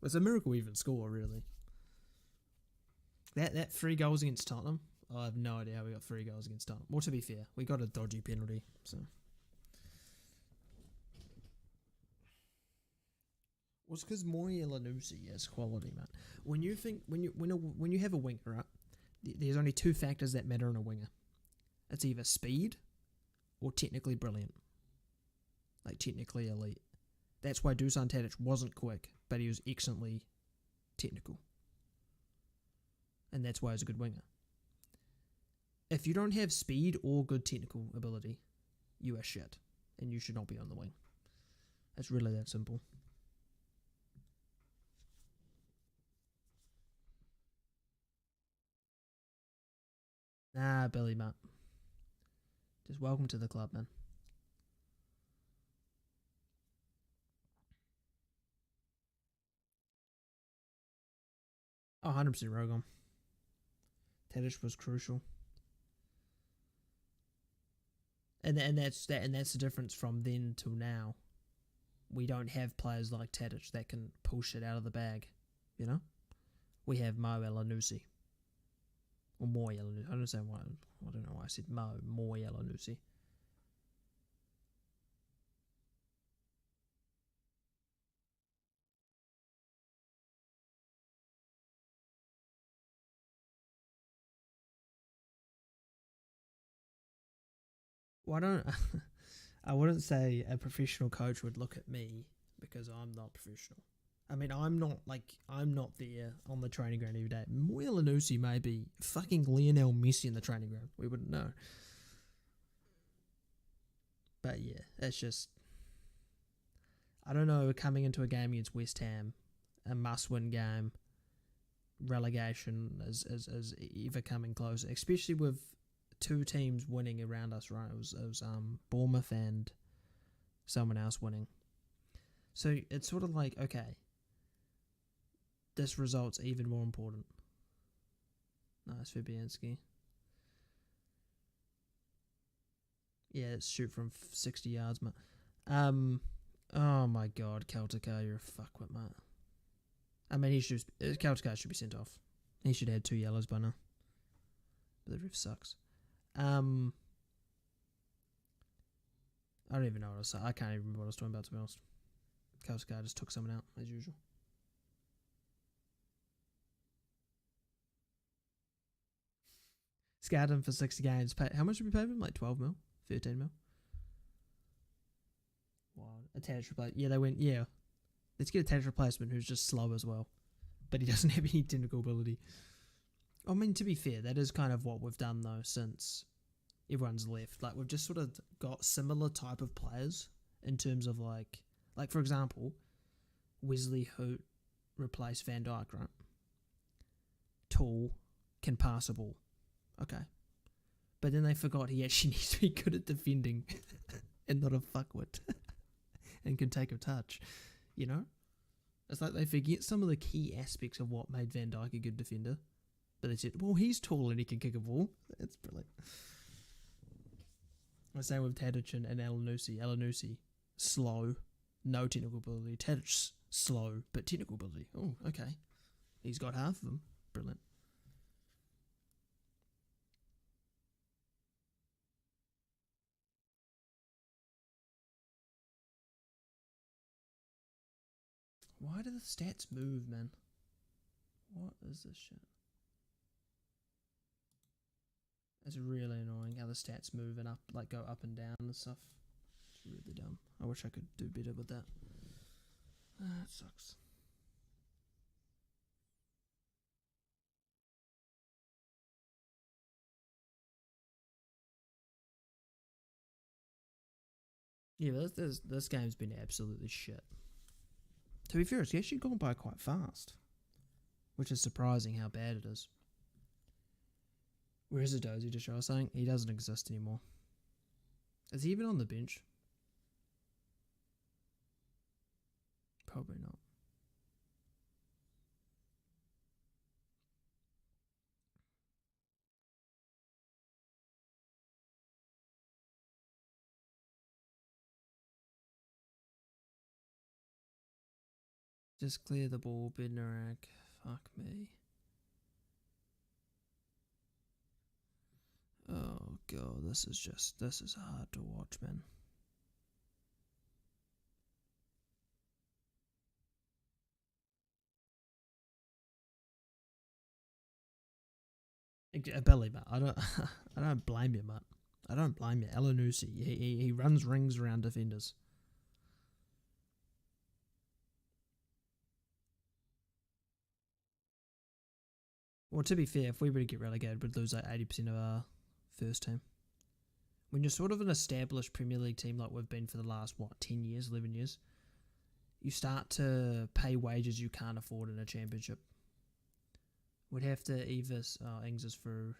It's a miracle we even score, really. That 3 goals against Tottenham, I have no idea how we got 3 goals against Tottenham. Well, to be fair, we got a dodgy penalty, so. Well, it's because Moy Elanusi has quality, man. When you have a winger, right? There's only 2 factors that matter in a winger. It's either speed or technically brilliant, like technically elite. That's why Dusan Tadic wasn't quick, but he was excellently technical, and that's why he's a good winger. If you don't have speed or good technical ability, you are shit, and you should not be on the wing. It's really that simple. Nah, Billy, mate. Just welcome to the club, man. Oh, 100% Rogon. Tadic was crucial. And that's the difference from then till now. we don't have players like Tadic that can pull shit out of the bag, you know? We have Mo Elanusi. Or Moy Elanusi. I don't know why. I don't know why I said Moy Elanusi. Why don't I wouldn't say a professional coach would look at me because I'm not professional. I mean, I'm not there on the training ground every day. Moy Elanusi may be fucking Lionel Messi in the training ground. We wouldn't know. But yeah, it's just, I don't know, coming into a game against West Ham, a must-win game, relegation is ever coming close, especially with two teams winning around us, right? It was Bournemouth and someone else winning. So it's sort of like, okay, this result's even more important. Nice Fabianski. Yeah, it's shoot from 60 yards, mate. Oh my god, Celtica, you're a fuckwit, mate. I mean, Celtica should be sent off. He should have 2 yellows by now. But the ref sucks. I don't even know what I was saying. I can't even remember what I was talking about, to be honest. Celtica just took someone out, as usual. Scouted him for 60 games. How much did we pay him? Like 12 mil? 13 mil? Wow. Attached replacement. Yeah, they went, yeah. Let's get a attached replacement who's just slow as well. But he doesn't have any technical ability. I mean, to be fair, that is kind of what we've done, though, since everyone's left. Like, we've just sort of got similar type of players in terms of, like for example, Wesley Hoot replaced Van Dijk, right? Tall, can pass a ball. Okay. But then they forgot he actually needs to be good at defending and not a fuckwit and can take a touch, you know? It's like they forget some of the key aspects of what made Van Dijk a good defender. But they said, well, he's tall and he can kick a ball. It's brilliant. The same with Tadic and Elanusi. Elanusi, slow, no technical ability. Tadic, slow, but technical ability. Oh, okay. He's got half of them. Brilliant. Why do the stats move, man? What is this shit? It's really annoying how the stats move and up, like go up and down and stuff. It's really dumb. I wish I could do better with that. It sucks. Yeah, but this game's been absolutely shit. To be fair, it's actually gone by quite fast, which is surprising how bad it is. Where is it, Dozy? Just I was saying he doesn't exist anymore. Is he even on the bench? Probably not. Just clear the ball, Bednarak. Fuck me. Oh god, this is hard to watch, man. Billy, but I don't blame you, mate. I don't blame you. Elanusi, he runs rings around defenders. Well, to be fair, if we were to get relegated, we'd lose like 80% of our first team. When you're sort of an established Premier League team like we've been for the last, 10 years, 11 years, you start to pay wages you can't afford in a championship. We'd have to Ings is for...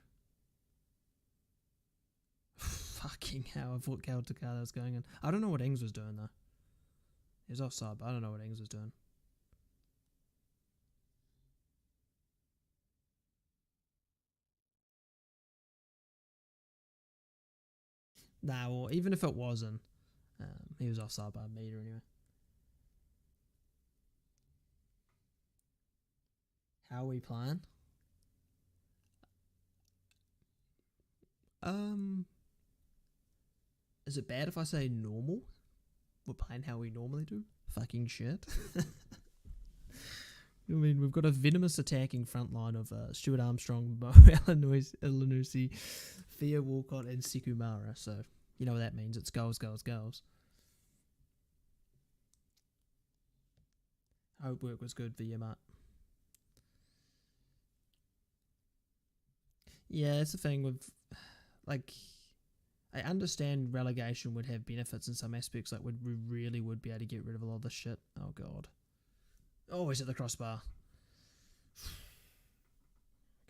Fucking hell, I thought Caltacada was going in. I don't know what Ings was doing, though. He was offside, but I don't know what Ings was doing. Nah, well, even if it wasn't, he was offside by a metre anyway. How are we playing? Is it bad if I say normal? We're playing how we normally do? Fucking shit. I mean, we've got a venomous attacking front line of Stuart Armstrong, Bo Elanusi, Thea Walcott, and Sikumara. So, you know what that means. It's goals, goals, goals. I hope work was good for you, Matt. Yeah, it's the thing with, like, I understand relegation would have benefits in some aspects. Like, we really would be able to get rid of a lot of this shit. Oh, God. Oh, he's at the crossbar.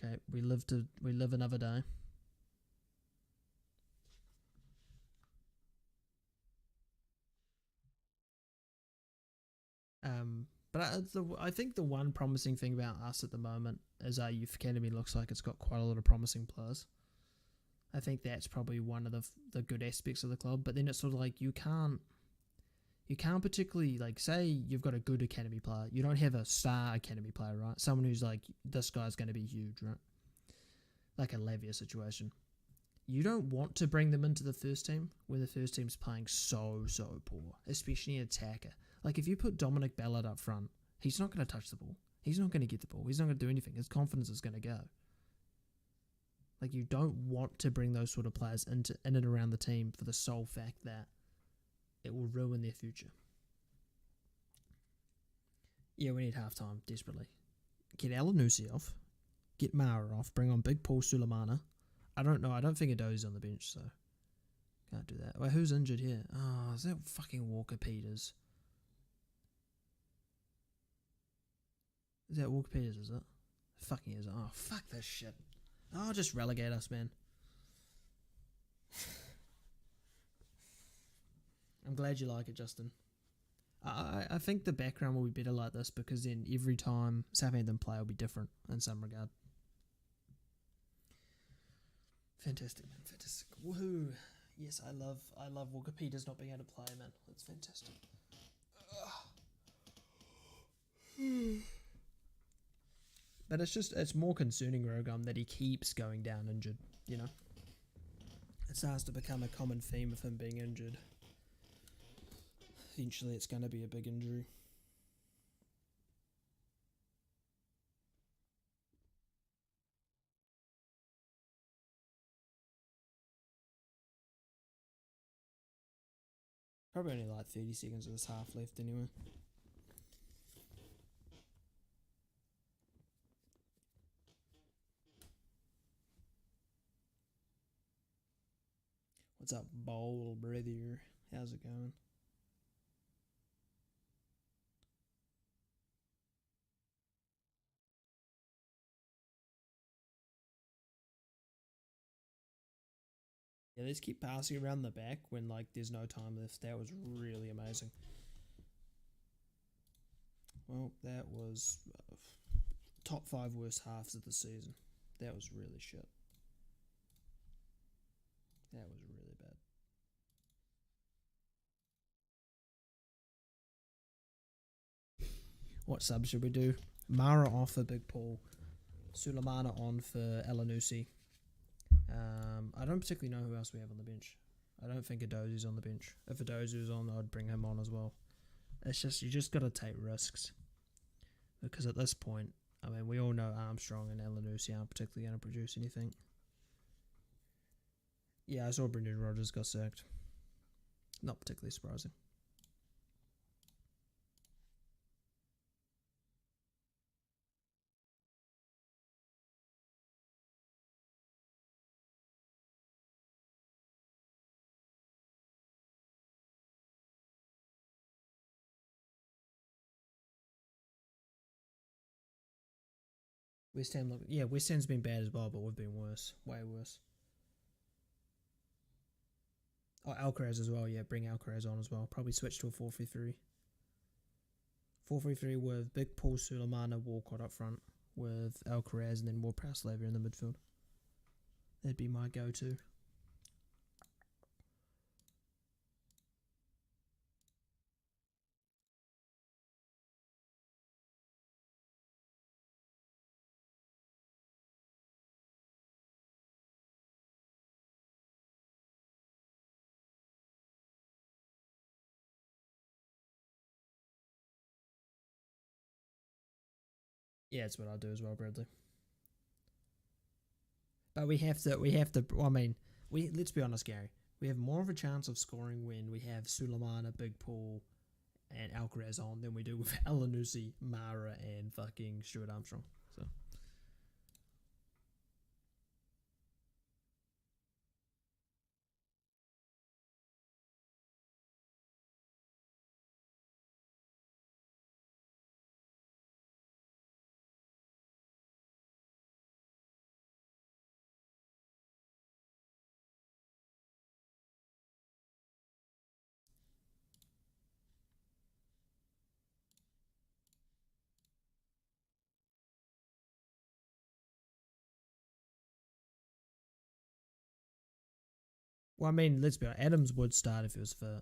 Okay, we live another day. But I think the one promising thing about us at the moment is our youth academy looks like it's got quite a lot of promising players. I think that's probably one of the good aspects of the club. But then it's sort of like you can't particularly, like, say you've got a good academy player. You don't have a star academy player, right? Someone who's like, this guy's going to be huge, right? Like a Lavia situation. You don't want to bring them into the first team when the first team's playing so poor, especially an attacker. Like, if you put Dominic Ballard up front, he's not going to touch the ball. He's not going to get the ball. He's not going to do anything. His confidence is going to go. Like, you don't want to bring those sort of players in and around the team for the sole fact that it will ruin their future. Yeah, we need halftime desperately. Get Alanusi off. Get Mara off. Bring on Big Paul Sulemana. I don't know. I don't think Ado's on the bench, so can't do that. Wait, who's injured here? Oh, is that fucking Walker Peters? Is that Walker Peters, is it? Fucking is it? Oh, fuck this shit. Oh, just relegate us, man. I'm glad you like it, Justin. I think the background will be better like this because then every time Southampton play will be different in some regard. Fantastic, man. Fantastic. Woohoo. Yes, I love Walker Peters not being able to play, man. It's fantastic. But it's more concerning, Rogum, that he keeps going down injured, you know? It starts to become a common theme of him being injured. Eventually it's going to be a big injury. Probably only like 30 seconds of this half left anyway. What's up, bowl brother? How's it going? Yeah, let's keep passing around the back when like there's no time left. That was really amazing. Well, that was top 5 worst halves of the season. That was really shit. That was really bad. What sub should we do? Mara off for Big Paul. Sulemana on for Elanusi. I don't particularly know who else we have on the bench. I don't think Adozi's on the bench. If Adozi's on, I'd bring him on as well. It's just, you just got to take risks. Because at this point, I mean, we all know Armstrong and Elanusi aren't particularly going to produce anything. Yeah, I saw Brendan Rodgers got sacked. Not particularly surprising. West Ham, West Ham's been bad as well, but we've been worse. Way worse. Oh, Alcaraz as well, yeah, bring Alcaraz on as well. Probably switch to a 4-3-3. 4-3-3 with Big Paul Sulemana Walcott up front, with Alcaraz and then more Praslaver in the midfield. That'd be my go-to. Yeah, it's what I do as well, Bradley. But we have to. Well, I mean, let's be honest, Gary. We have more of a chance of scoring when we have Sulemana, Big Paul, and Alcaraz on than we do with Elanusi, Mara, and fucking Stuart Armstrong. So. Well, I mean, let's be honest. Adams would start if he was fit. I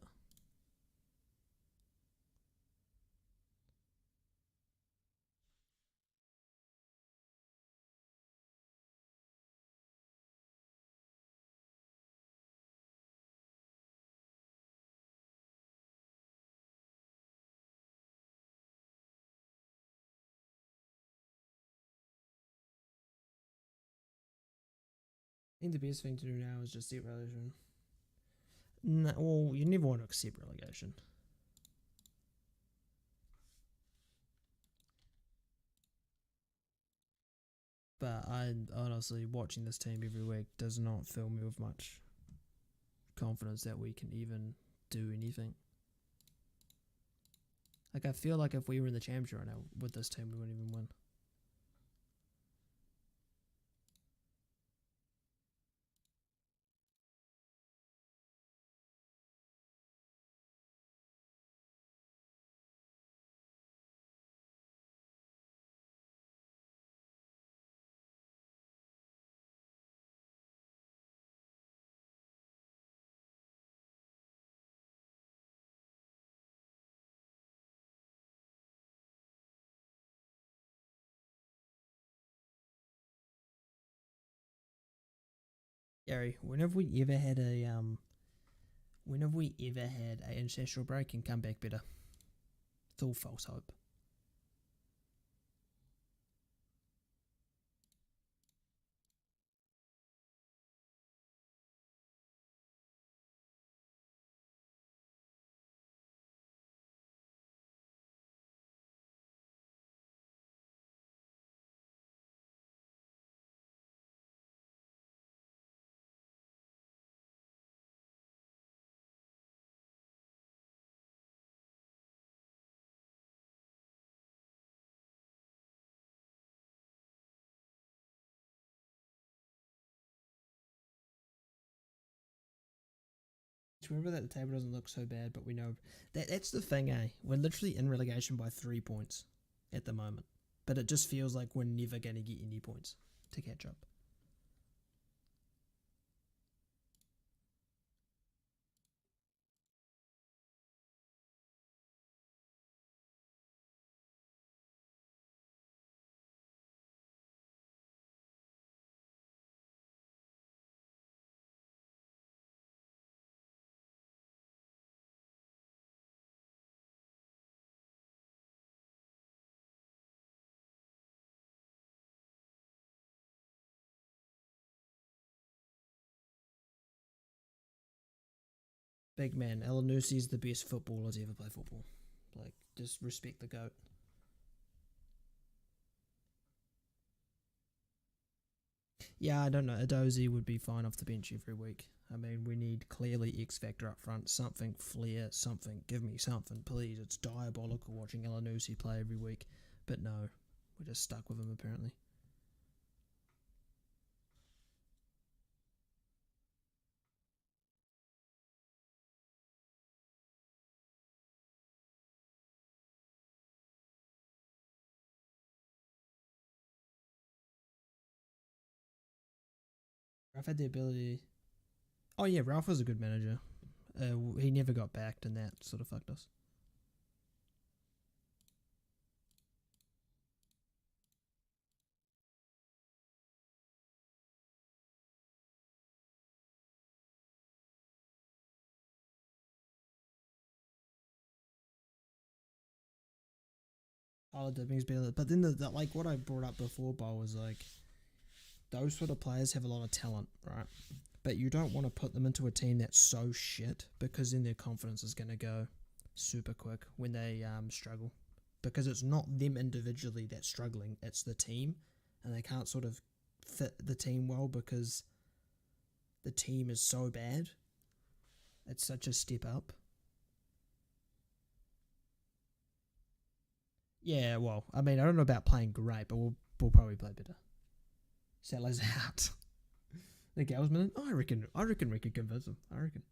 think the best thing to do now is just accept relegation. No, well, you never want to accept relegation. But I honestly, watching this team every week does not fill me with much confidence that we can even do anything. Like, I feel like if we were in the championship right now with this team, we wouldn't even win. Gary, whenever we ever had a ancestral break and come back better, it's all false hope. Remember that the table doesn't look so bad, but we know that's the thing, eh? We're literally in relegation by 3 points at the moment, but it just feels like we're never going to get any points to catch up. Big man, Elanusi's the best footballer to ever play football. Like, just respect the GOAT. Yeah, I don't know. Adozi would be fine off the bench every week. I mean, we need clearly X Factor up front. Something, flair, something. Give me something, please. It's diabolical watching Elanusi play every week. But no, we're just stuck with him apparently. I've had the ability. Oh yeah, Ralph was a good manager. He never got backed, and that sort of fucked us. Oh, Dipping's better. But then the like what I brought up before, Bo, was like those sort of players have a lot of talent, right? But you don't want to put them into a team that's so shit because then their confidence is going to go super quick when they struggle. Because it's not them individually that's struggling, it's the team, and they can't sort of fit the team well because the team is so bad. It's such a step up. Yeah, well, I mean, I don't know about playing great, but we'll probably play better. Salah's out. The Galsman, I reckon we could convince him. I reckon.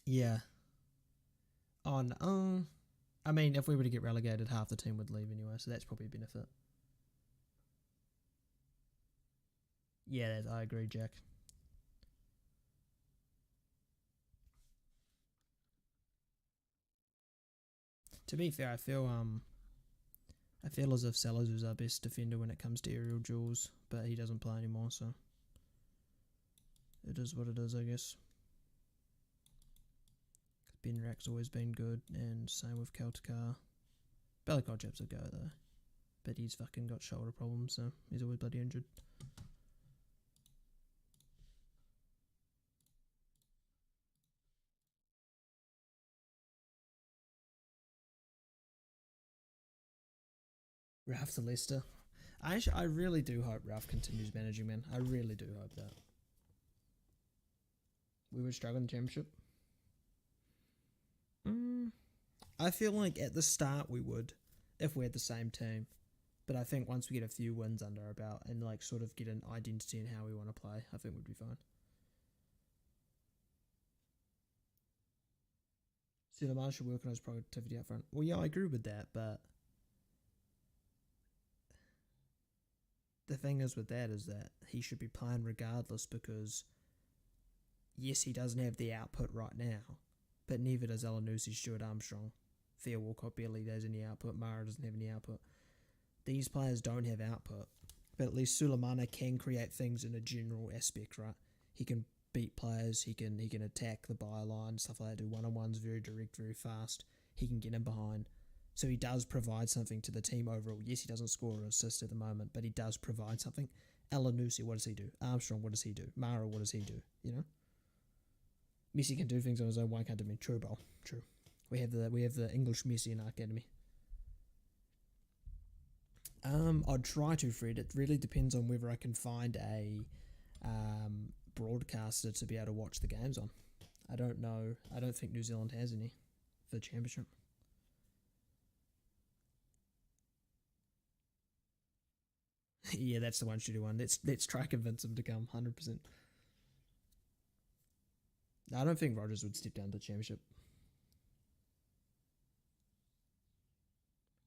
Yeah. On. I mean, if we were to get relegated, half the team would leave anyway, so that's probably a benefit. Yeah, I agree, Jack. To be fair, I feel as if Sellers was our best defender when it comes to aerial duels, but he doesn't play anymore, so it is what it is, I guess. Ben Rack's always been good, and same with Kaltakar. Belikojev's a go though, but he's fucking got shoulder problems, so he's always bloody injured. Ralph to Leicester. I really do hope Ralph continues managing, man. I really do hope that. We would struggle in the championship. I feel like at the start we would, if we had the same team. But I think once we get a few wins under our belt and like sort of get an identity in how we want to play, I think we'd be fine. Suleiman should work on his productivity up front. Well, yeah, I agree with that, but the thing is with that is that he should be playing regardless because, yes, he doesn't have the output right now, but neither does Elanusi, Stuart Armstrong. Theo Walcott barely has any output. Mara doesn't have any output. These players don't have output, but at least Suleimana can create things in a general aspect, right? He can beat players, he can attack the byline, stuff like that, do one-on-ones very direct, very fast. He can get in behind. So he does provide something to the team overall. Yes, he doesn't score or assist at the moment, but he does provide something. Elanusi, what does he do? Armstrong, what does he do? Mara, what does he do? You know? Messi can do things on his own, why can't he? True, Bowl. True. We have the English Messi in our academy. I'd try to, Fred. It really depends on whether I can find a broadcaster to be able to watch the games on. I don't know. I don't think New Zealand has any for the championship. Yeah, that's the one shooty one. Let's try convince him to come. 100%. I don't think Rogers would step down to the championship.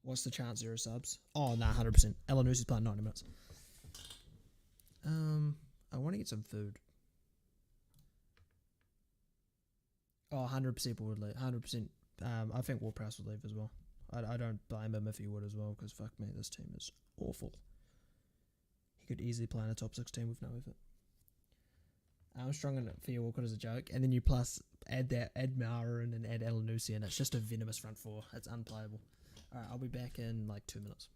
What's the chance 0 subs? Oh, nah, 100%. Elanusi's playing 90 minutes. I want to get some food. Oh, 100% people would leave. 100%. I think Ward-Prowse would leave as well. I don't blame him if he would as well, because fuck me, this team is awful. He could easily play in a top 16 with no effort. Armstrong and Theo Walcott as a joke, and then you plus add Mara and add Elanusi, and it's just a venomous front four. It's unplayable. Alright, I'll be back in like 2 minutes.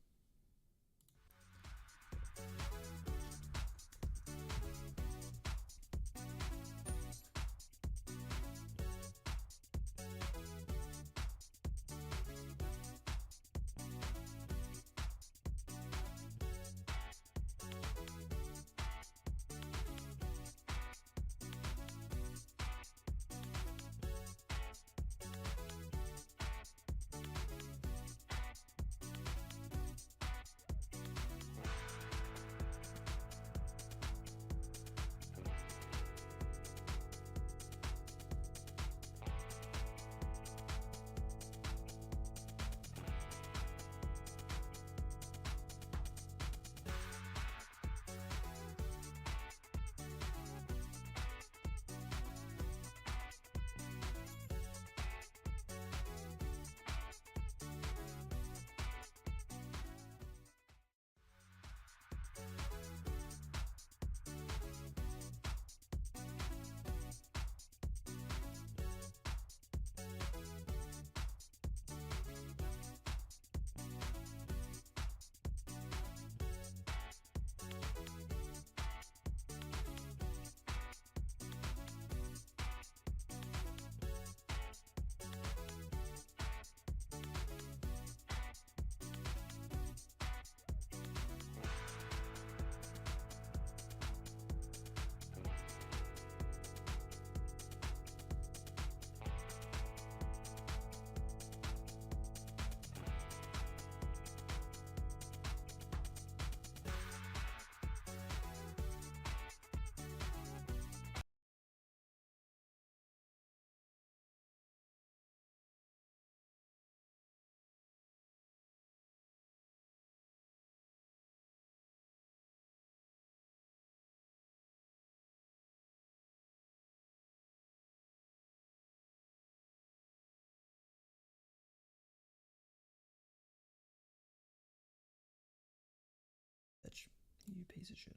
You piece of shit.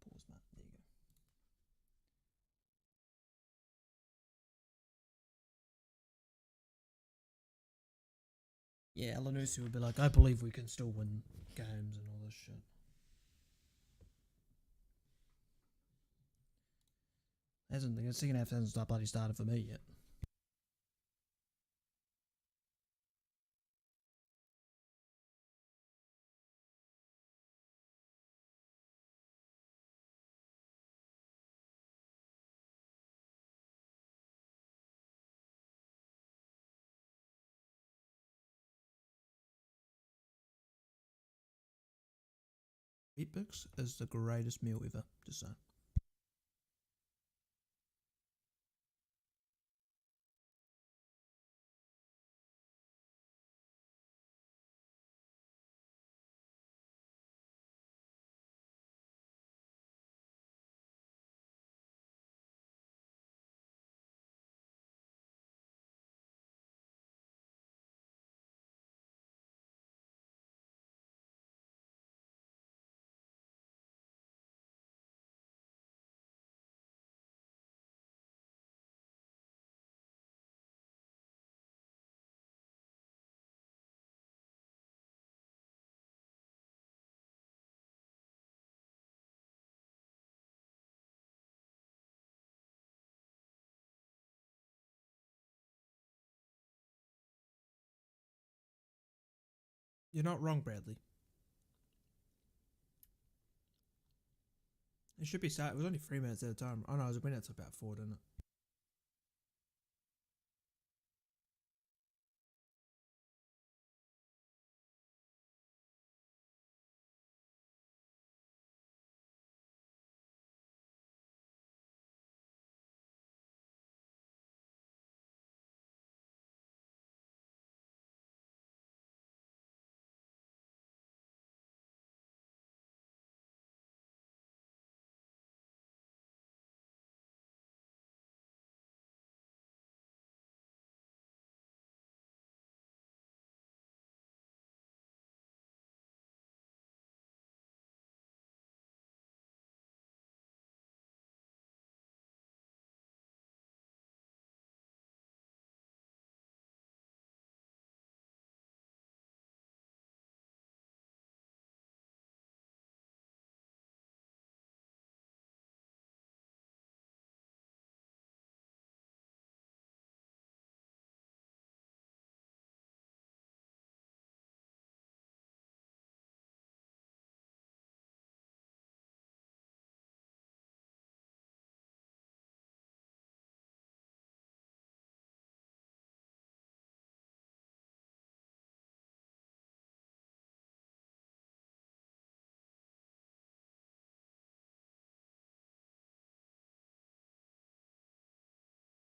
Pause, Matt. There you go. Yeah, Elanusi would be like, I believe we can still win games and all this shit. The second half hasn't bloody started for me yet. Weet-Bix is the greatest meal ever, just saying. You're not wrong, Bradley. It should be started. It was only 3 minutes at a time. Oh no, it went out to about 4, didn't it?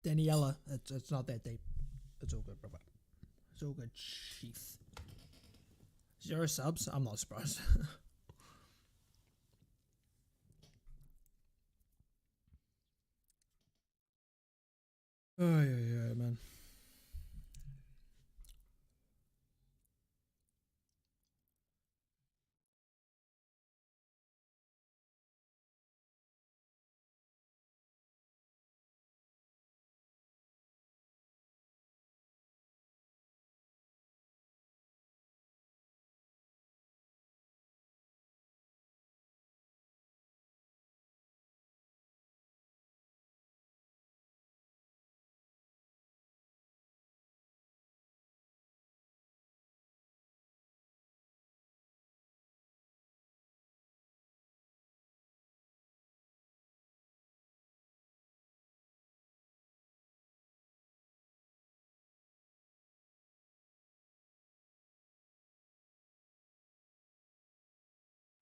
Daniela, it's not that deep. It's all good, brother. It's all good, chief. 0 subs? I'm not surprised. Oh, yeah, man.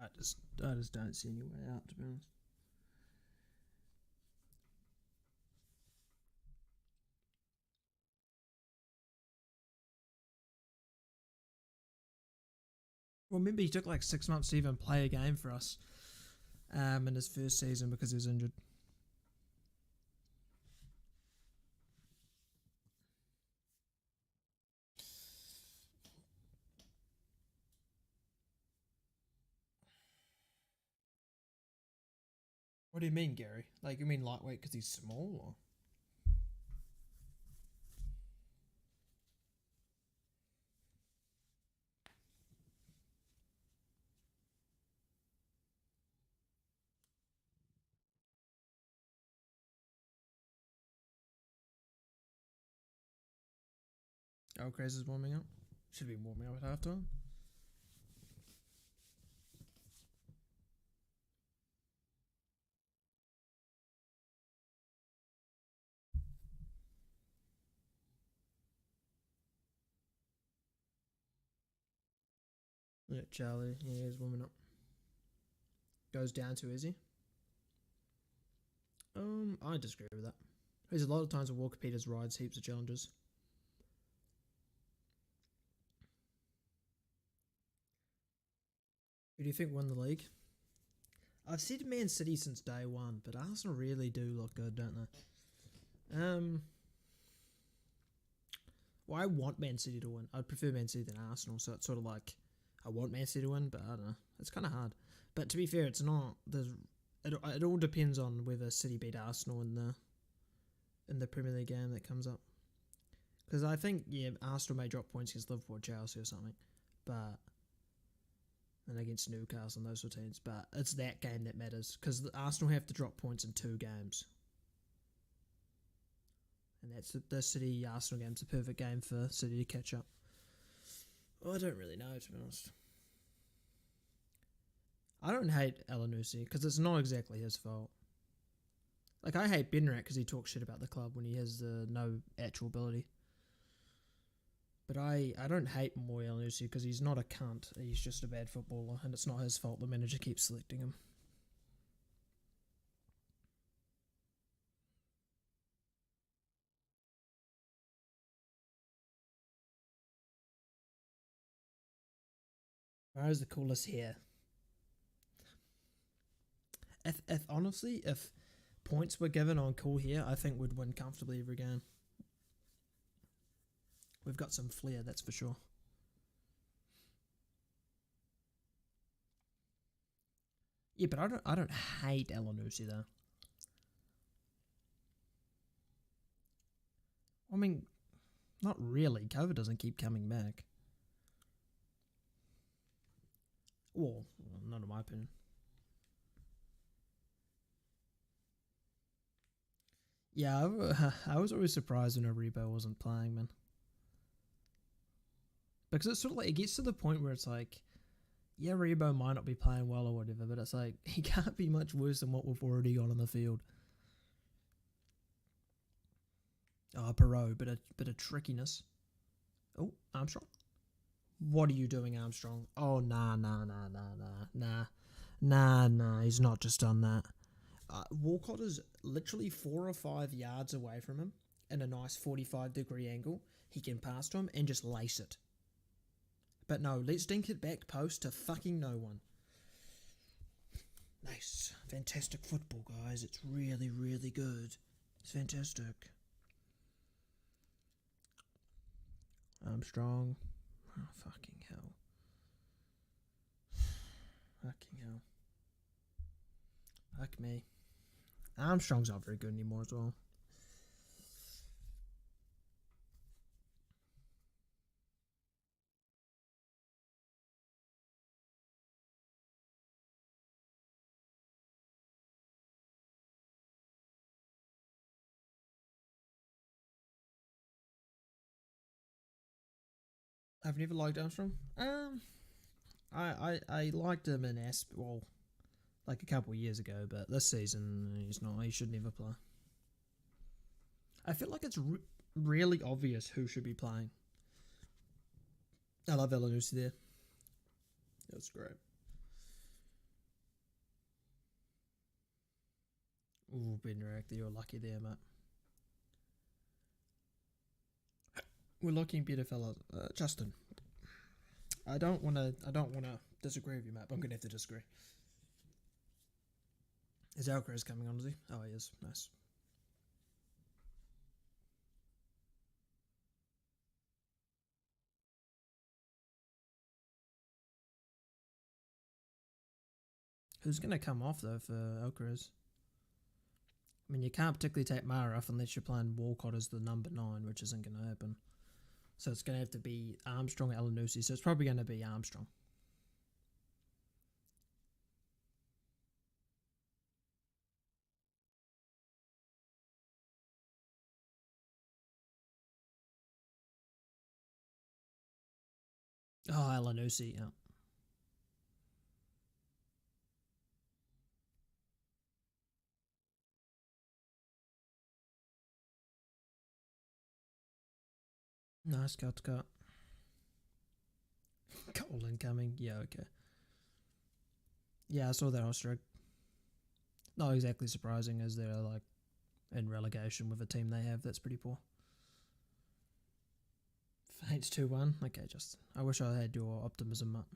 I just don't see any way out, to be honest. Well, remember he took like 6 months to even play a game for us in his first season because he was injured. What do you mean, Gary? Like, you mean lightweight because he's small? Or? Oh, Crazy's warming up. Should be warming up at halftime. Yeah, Charlie. Yeah, he's warming up. Goes down too easy. I disagree with that. There's a lot of times where Walker Peters rides heaps of challenges. Who do you think won the league? I've said Man City since day one, but Arsenal really do look good, don't they? Well, I want Man City to win. I'd prefer Man City than Arsenal, so it's sort of like I want Man City to win, but I don't know. It's kind of hard. But to be fair, it's not. It all depends on whether City beat Arsenal in the Premier League game that comes up. Because I think Arsenal may drop points against Liverpool, or Chelsea, or something, but and against Newcastle and those sort of teams. But it's that game that matters because Arsenal have to drop points in 2 games. And that's the City Arsenal game's a perfect game for City to catch up. Well, I don't really know, to be honest. I don't hate Elanusi because it's not exactly his fault. Like, I hate Benrak because he talks shit about the club when he has no actual ability. But I don't hate Moy Elanusi because he's not a cunt. He's just a bad footballer, and it's not his fault the manager keeps selecting him. Where's the coolest hair? If honestly, if points were given on cool hair, I think we'd win comfortably every game. We've got some flair, that's for sure. Yeah, but I don't hate Elanusi though. I mean, not really. COVID doesn't keep coming back. Well, not in my opinion. Yeah, I was always surprised when Rebo wasn't playing, man. Because it's sort of like it gets to the point where it's like, yeah, Rebo might not be playing well or whatever, but it's like he can't be much worse than what we've already got on the field. Oh, Perot, bit of trickiness. Oh, Armstrong. What are you doing, Armstrong? Oh, nah. He's not just done that. Walcott is literally 4 or 5 yards away from him in a nice 45-degree angle. He can pass to him and just lace it. But no, let's dink it back post to fucking no one. Nice. Fantastic football, guys. It's really, really good. It's fantastic. Armstrong. Oh, fucking hell. Fucking hell. Fuck me. Armstrong's not very good anymore as well. I've never liked Armstrong. I liked him in well, like a couple of years ago, but this season he's not. He should never play. I feel like it's really obvious who should be playing. I love Elanusi there. That's great. Ooh, Benrak, you're lucky there, mate. We're looking better, fellas. Justin, I don't wanna disagree with you, mate. But I'm gonna have to disagree. Is Alcaraz coming on? Is he? Oh, he is. Nice. Who's gonna come off though for Alcaraz? I mean, you can't particularly take Mara off unless you're playing Walcott as the number 9, which isn't going to happen. So it's going to have to be Armstrong, Alanusi. So it's probably going to be Armstrong. Oh, Alanusi, yeah. Nice cut. Goal incoming. Yeah, okay. Yeah, I saw that Ostrich. Not exactly surprising as they're like in relegation with a team they have that's pretty poor. Fates 2-1. Okay, Justin. I wish I had your optimism up.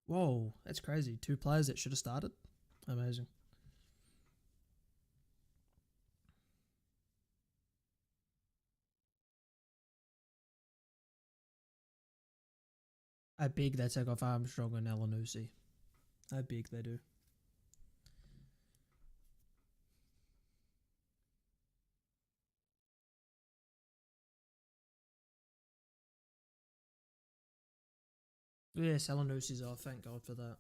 Whoa, that's crazy. 2 players that should have started. Amazing. I beg they take off Armstrong and Alanusi. I beg they do. Yes, Alanusi's off. Thank God for that.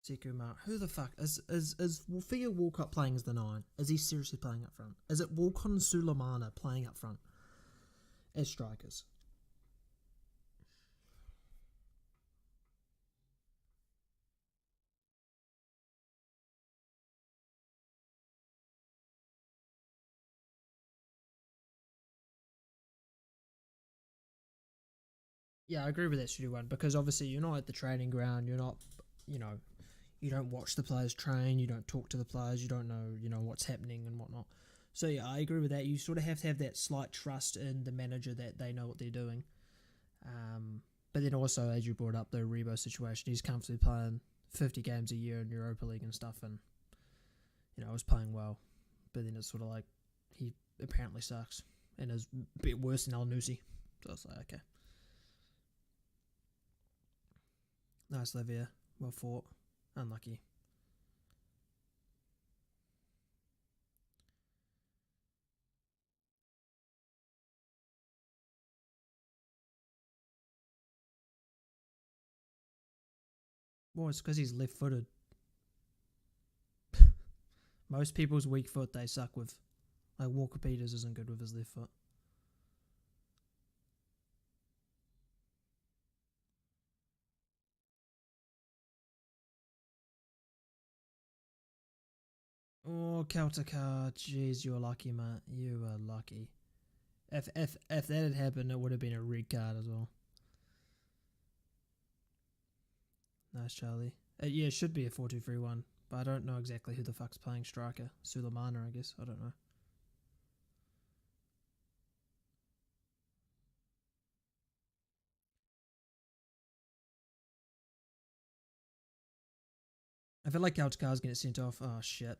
Sekou. Who the fuck is Theo Walcott playing as the 9? Is he seriously playing up front? Is it Walcott and Sulemana playing up front as strikers? Yeah, I agree with that shitty one because obviously you're not at the training ground. You're not, you know, you don't watch the players train. You don't talk to the players. You don't know, what's happening and whatnot. So yeah, I agree with that. You sort of have to have that slight trust in the manager that they know what they're doing. But then also, as you brought up, the Rebo situation, he's comfortably playing 50 games a year in Europa League and stuff, and was playing well. But then it's sort of like he apparently sucks and is a bit worse than Alanusi. So it's like, okay. Nice, Livia. Well fought. Unlucky. Well, it's because he's left-footed. Most people's weak foot they suck with. Like Walker Peters isn't good with his left foot. Oh, Celtica, jeez, you're lucky, mate. You are lucky. If that had happened, it would have been a red card as well. Nice, Charlie. Yeah, it should be a 4-2-3-1, but I don't know exactly who the fuck's playing striker. Sulemana, I guess. I don't know. I feel like Celtica's getting sent off. Oh, shit.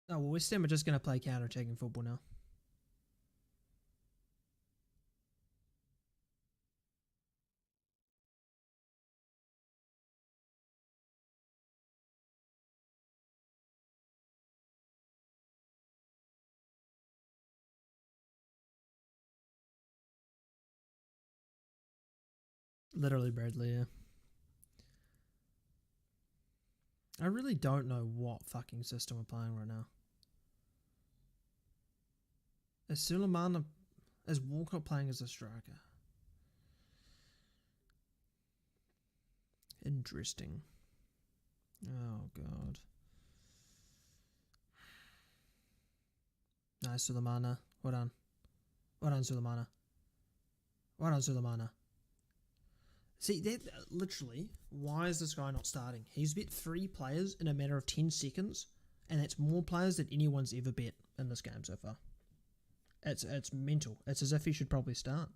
Oh, well, West Ham are just going to play counter-attacking football now. Literally Bradley, yeah. I really don't know what fucking system we're playing right now. Is Sulemana... Is Walcott playing as a striker? Interesting. Oh, God. Nice, Sulemana. Well done. Well done, Sulemana. Well done, Sulemana. See, that literally, why is this guy not starting? He's bet 3 players in a matter of 10 seconds, and that's more players than anyone's ever bet in this game so far. It's mental. It's as if he should probably start.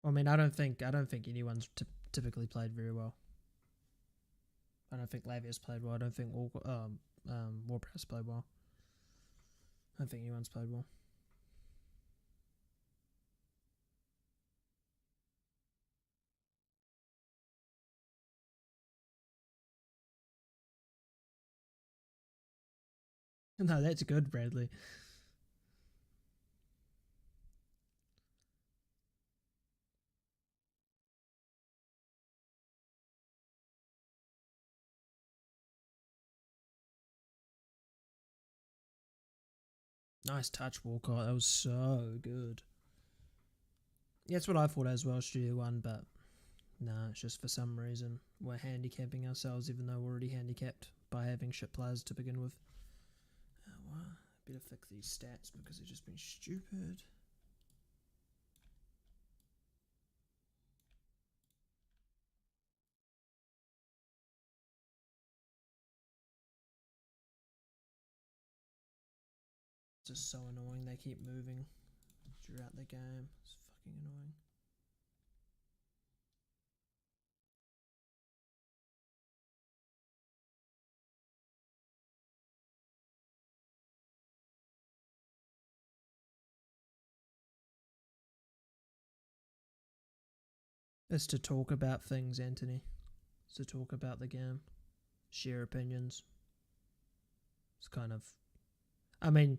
I mean, I don't think anyone's typically played very well. I don't think Lavia's played well. I don't think Warpress played well. I don't think anyone's played well. No, that's good, Bradley. Nice touch, Walcott. That was so good. Yeah, that's what I thought as well, Studio One, but nah, it's just for some reason we're handicapping ourselves even though we're already handicapped by having shit players to begin with. Well, better fix these stats because they've just been stupid. It's just so annoying. They keep moving throughout the game. It's fucking annoying. It's to talk about things, Anthony. It's to talk about the game. Share opinions. It's kind of... I mean,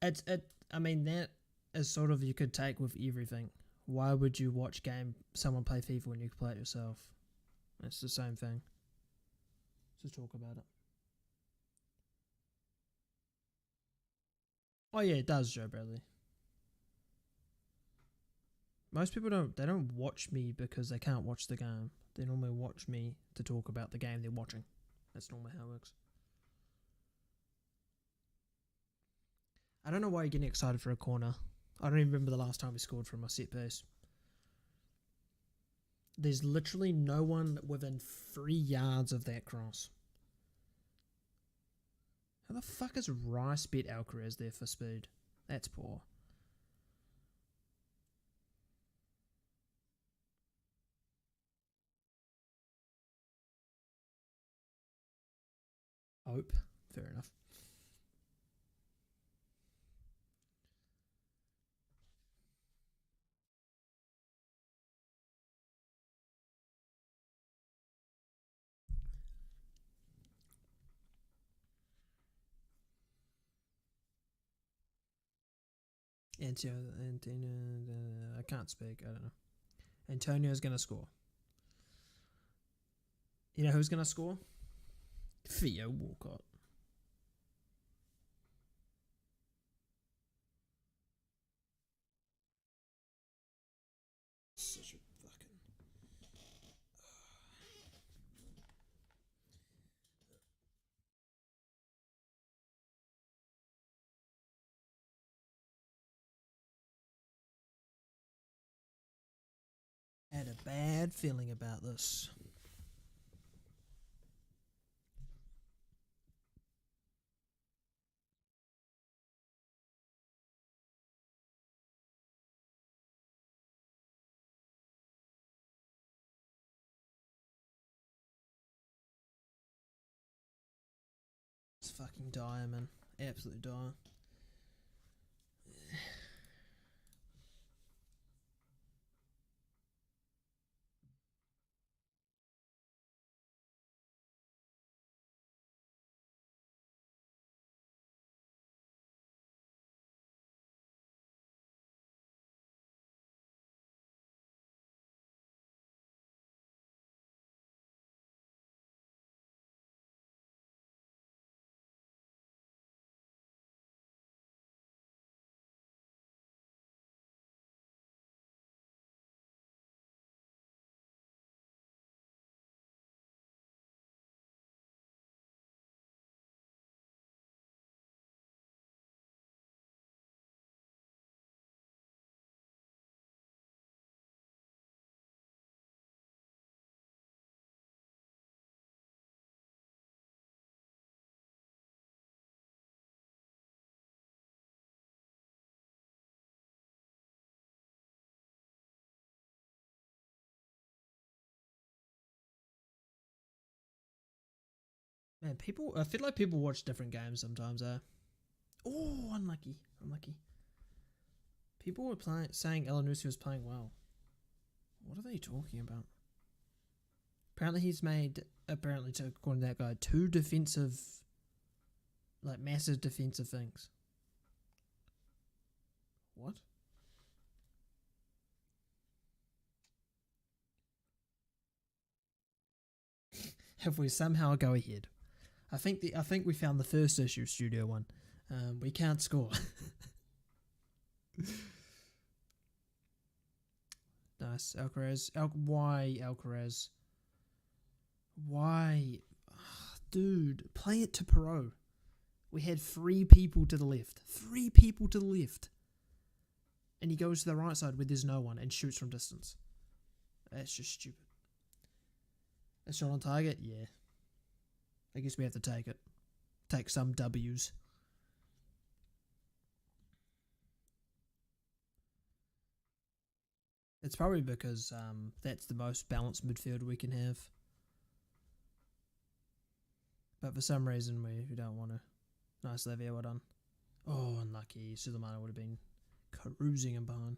that is sort of you could take with everything. Why would you watch someone play FIFA when you could play it yourself? It's the same thing. To talk about it. Oh yeah, it does, Joe Bradley. Most people don't watch me because they can't watch the game. They normally watch me to talk about the game they're watching. That's normally how it works. I don't know why you're getting excited for a corner. I don't even remember the last time we scored from a set piece. There's literally no one within 3 yards of that cross. How the fuck is Rice bet Alcaraz there for speed? That's poor. Hope. Fair enough. Antonio, I can't speak. I don't know. Antonio's going to score. You know who's going to score? Theo Walcott. Such a fucking... I had a bad feeling about this. It's fucking dire, man. Absolute dire. Man, I feel like people watch different games sometimes, Oh, unlucky. People were saying Elanusi was playing well. What are they talking about? Apparently he's made, according to that guy, 2 defensive, like massive defensive things. What? If we somehow go ahead, I think we found the first issue, Studio One. We can't score. Nice, Alcaraz. Why Alcaraz? Why, dude? Play it to Perot. We had 3 people to the left. 3 people to the left. And he goes to the right side where there's no one and shoots from distance. That's just stupid. A shot on target? Yeah. I guess we have to take it. Take some W's. It's probably because that's the most balanced midfield we can have. But for some reason we don't want to. Nice, Levia, well done. Oh, unlucky. Sulemana would have been cruising him behind.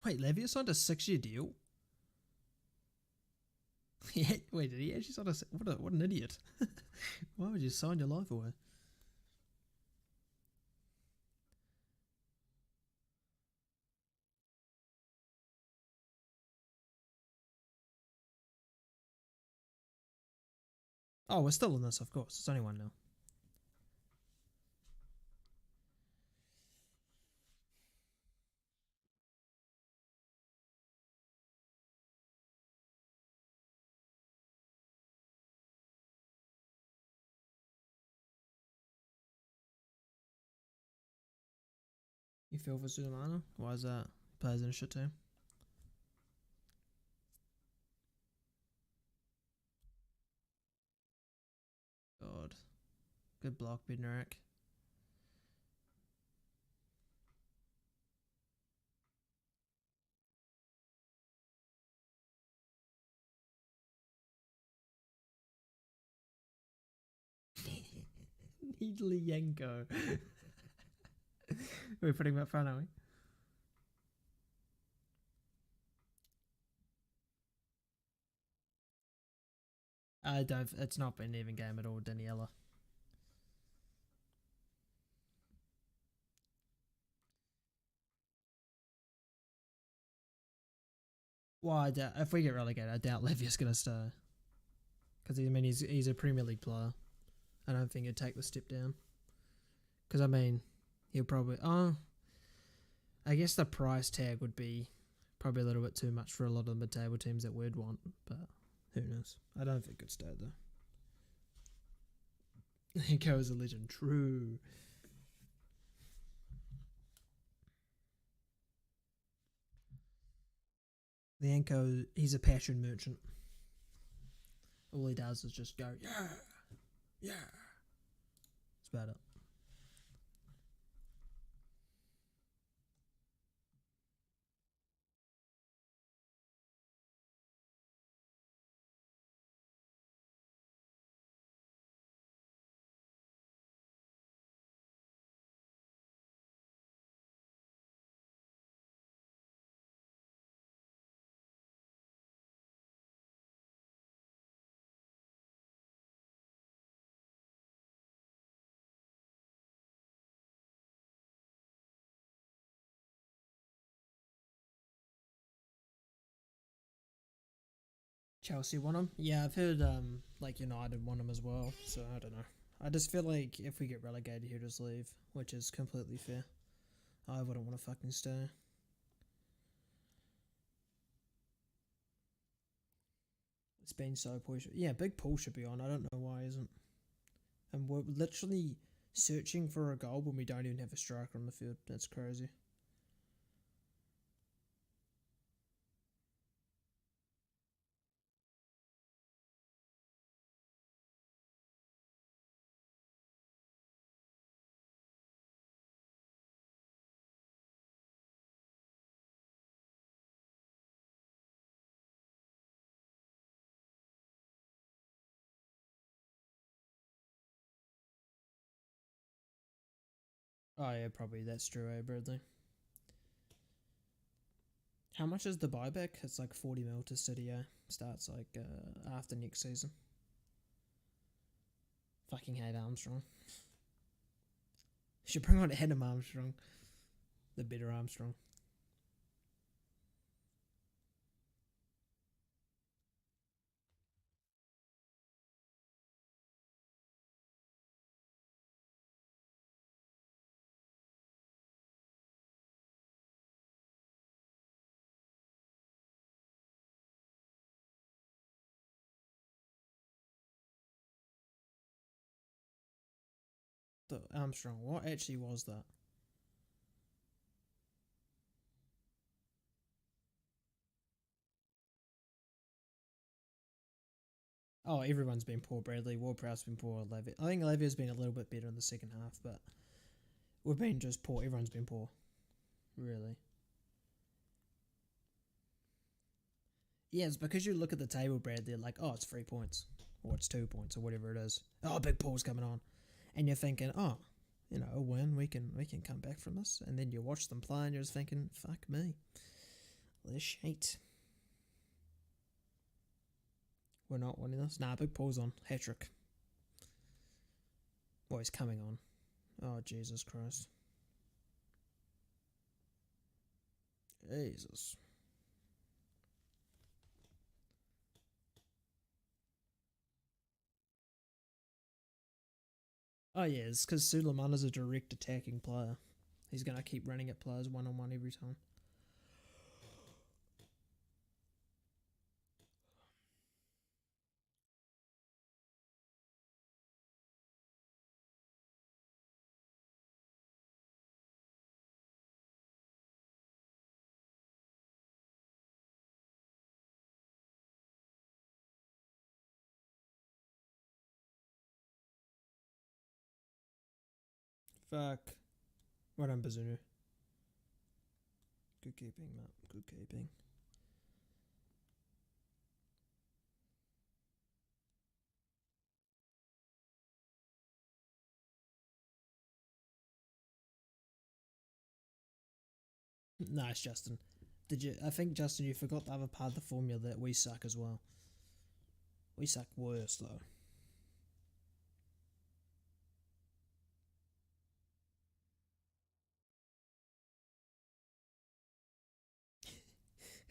Wait, Levia signed a 6-year deal? Wait, did he actually sign a... What an idiot. Why would you sign your life away? Oh, we're still in this, of course. It's only 1 now. You feel for Sulemana? Why is that? He plays in a shit team. God. Good block, Bednarik. Needly Yanko. We're putting him up front, aren't we? I don't. It's not been an even game at all, Daniela. Well, I doubt, if we get relegated, I doubt Levia's gonna stay. Because he's a Premier League player. I don't think he'd take the step down. Because he'll probably. I guess the price tag would be probably a little bit too much for a lot of the mid-table teams that we'd want, but who knows? I don't think it'd stay though. Yanko is a legend. True. The Yanko, he's a passion merchant. All he does is just go, yeah, yeah. That's about it. Chelsea want him? Yeah, I've heard United want him as well, so I don't know. I just feel like if we get relegated, he'll just leave, which is completely fair. I wouldn't want to fucking stay. It's been so push. Yeah, big pull should be on. I don't know why isn't. And we're literally searching for a goal when we don't even have a striker on the field. That's crazy. Oh yeah, probably that's true, Bradley? How much is the buyback? It's like 40 mil to City, Starts like after next season. Fucking hate Armstrong. Should bring on Adam Armstrong. The better Armstrong. The Armstrong. What actually was that? Oh, everyone's been poor, Bradley. Ward-Prowse's been poor. Levy. I think Levy's been a little bit better in the second half, but we've been just poor. Everyone's been poor. Really. Yeah, it's because you look at the table, Bradley, like, oh, it's 3 points. Or it's 2 points, or whatever it is. Oh, big Paul's coming on. And you're thinking, oh, a win, we can come back from this. And then you watch them play and you're just thinking, fuck me. This shite. We're not winning this. Nah, big Paul's on. Hat-trick. Well, he's coming on. Oh, Jesus Christ. Jesus. Oh, yeah, it's because Suleiman is a direct attacking player. He's going to keep running at players one-on-one every time. Fuck. Well done, Bazunu. Good keeping, Matt. Good keeping. Nice, Justin. I think, Justin, you forgot the other part of the formula that we suck as well. We suck worse, though.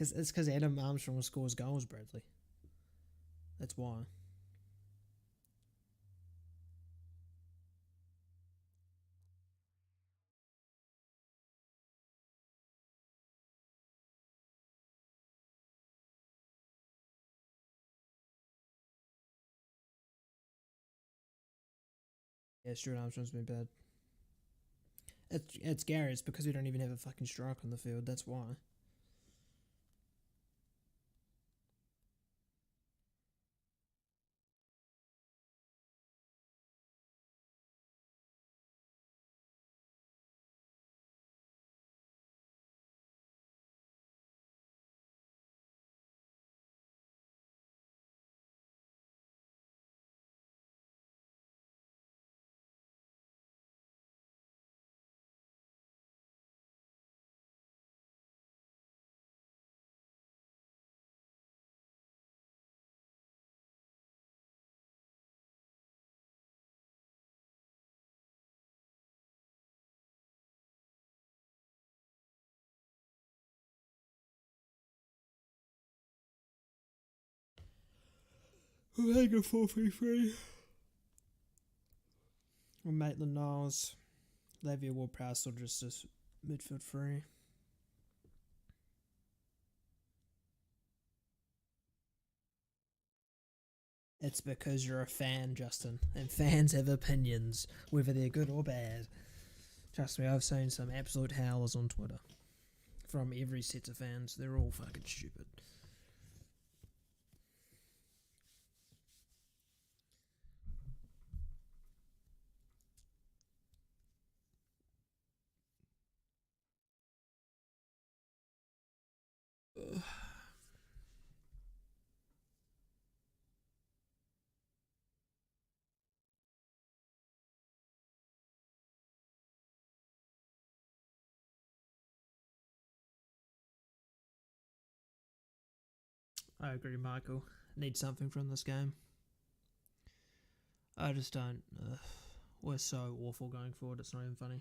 It's because Adam Armstrong scores goals, Bradley. That's why. Yeah, Stuart Armstrong's been bad. It's Gary. It's because we don't even have a fucking striker on the field. That's why. We're having a 4-3-3. Well, Maitland Niles, Levy Ward-Prowse, or just midfield free. It's because you're a fan, Justin, and fans have opinions, whether they're good or bad. Trust me, I've seen some absolute howlers on Twitter from every set of fans. They're all fucking stupid. Ugh. I agree, Michael. Need something from this game. I just don't. We're so awful going forward, it's not even funny.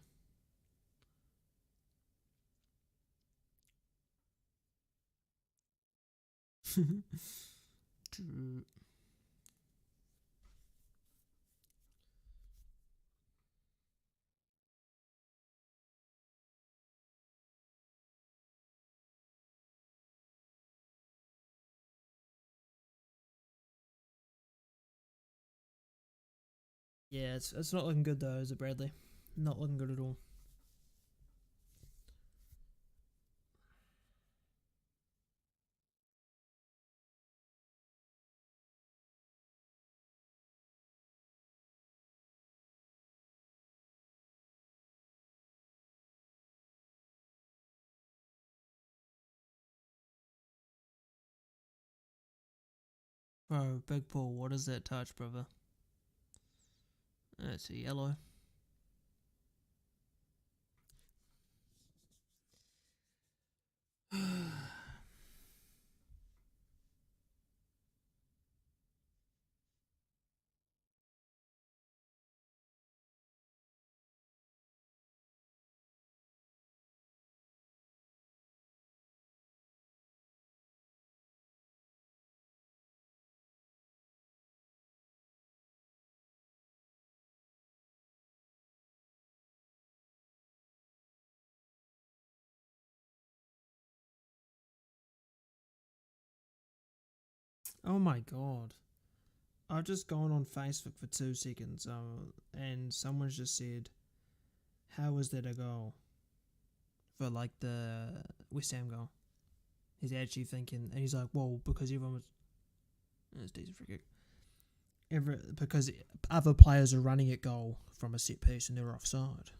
Yeah, it's not looking good though, is it, Bradley? Not looking good at all. Bro, Big Paul, what is that touch, brother? That's a yellow. Oh my god. I've just gone on Facebook for 2 seconds and someone's just said, how is that a goal? For like the West Ham goal. He's actually thinking, and he's like, well, because everyone was. It's decent free kick. Because other players are running at goal from a set piece and they're offside.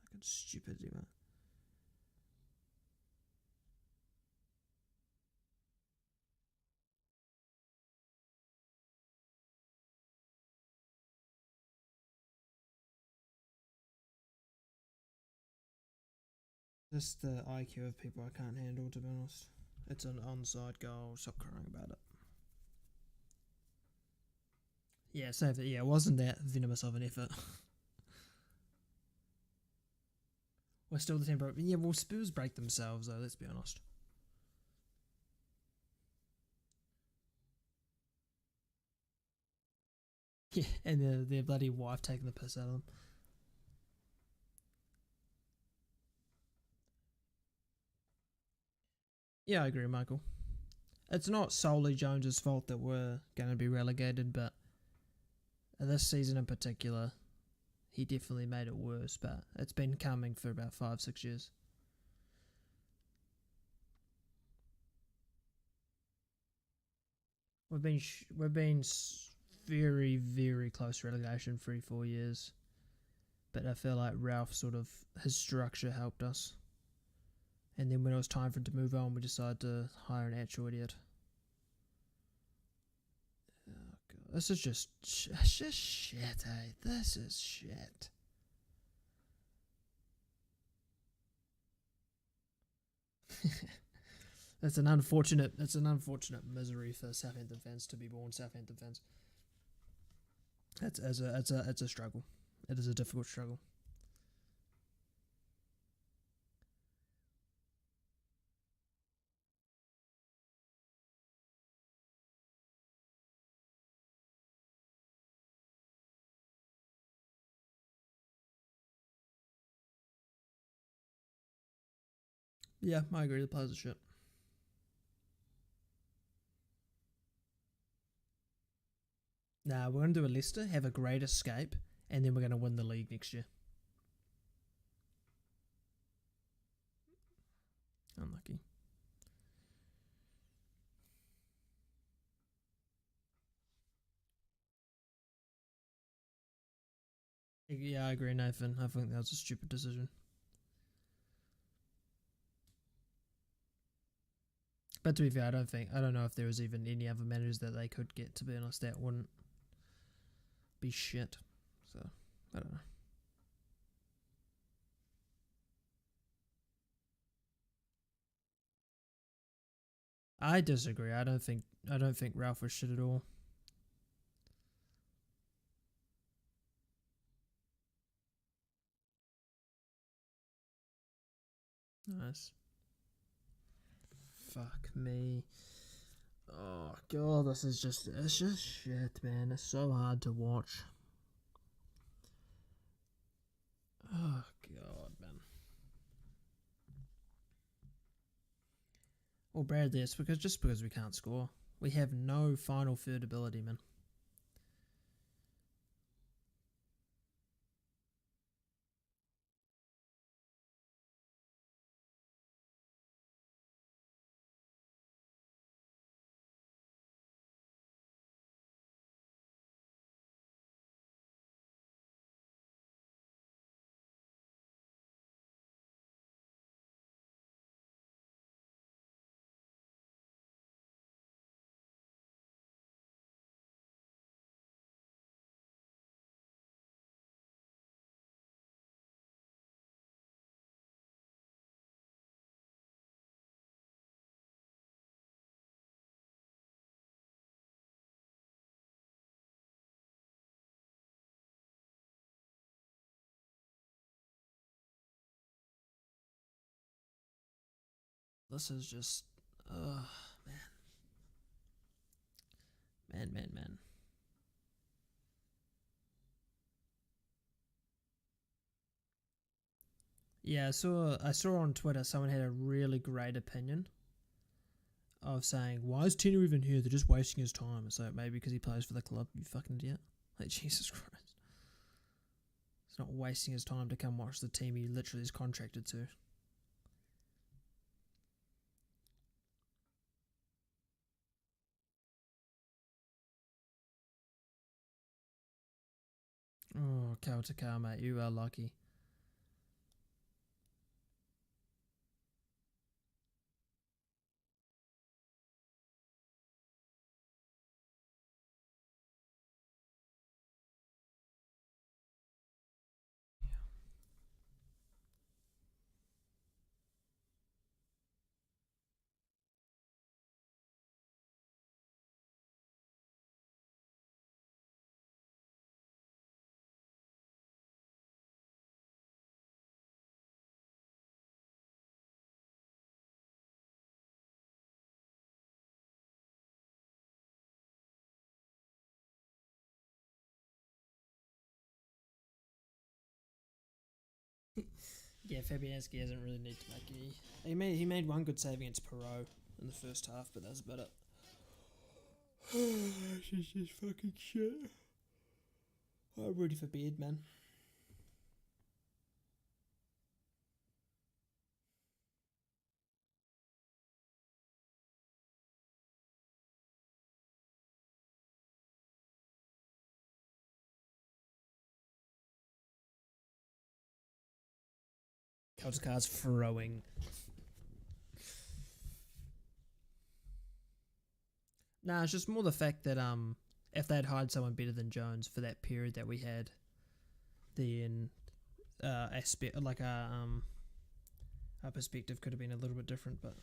Fucking stupidity, man. Just the IQ of people I can't handle, to be honest. It's an onside goal. Stop crying about it. Yeah, save it. Yeah, it wasn't that venomous of an effort. We're still the tempo. Yeah, well, Spurs break themselves, though, let's be honest. Yeah, and their bloody wife taking the piss out of them. Yeah, I agree, Michael. It's not solely Jones's fault that we're going to be relegated, but this season in particular, he definitely made it worse, but it's been coming for about 5-6 years. We've been very, very close relegation 3-4 years, but I feel like Ralph sort of, his structure helped us. And then when it was time for him to move on, we decided to hire an actual idiot. Oh god, this is just shit, eh? This is shit. That's an unfortunate misery for Southampton fans to be born Southampton fans. It's a struggle. It is a difficult struggle. Yeah, I agree. The players are shit. Nah, we're gonna do a Leicester, have a great escape, and then we're gonna win the league next year. Unlucky. Yeah, I agree, Nathan. I think that was a stupid decision. But to be fair, I don't know if there was even any other managers that they could get. To be honest, that wouldn't be shit. So I don't know. I disagree. I don't think Ralph was shit at all. Nice. Fuck me. Oh god, it's just shit, man. It's so hard to watch. Oh god, man. Well, Bradley, it's because we can't score. We have no final third ability, man. This is just, man. Man. Yeah, I saw on Twitter someone had a really great opinion of saying, why is Tino even here? They're just wasting his time. It's like, maybe because he plays for the club, you fucking idiot. Like, Jesus Christ. He's not wasting his time to come watch the team he literally is contracted to. Oh, Kautakar, mate, you are lucky. Yeah, Fabianski doesn't really need to make any. He made one good save against Perot in the first half, but that's about it. This is fucking shit. I'm ready for bed, man. Kautakar's throwing. Nah, it's just more the fact that if they'd hired someone better than Jones for that period that we had, then aspect like our perspective could have been a little bit different. But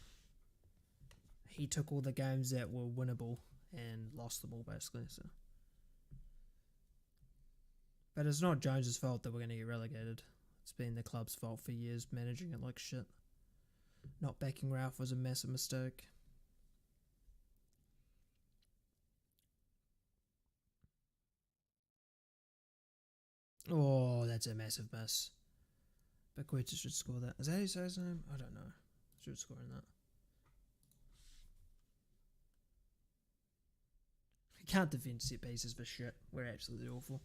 he took all the games that were winnable and lost them all basically. So, but it's not Jones's fault that we're going to get relegated. It's been the club's fault for years managing it like shit. Not backing Ralph was a massive mistake. Oh, that's a massive miss. Bequeta should score that. Is that how you say his name? I don't know. Should score in that. He can't defend set pieces for shit. We're absolutely awful.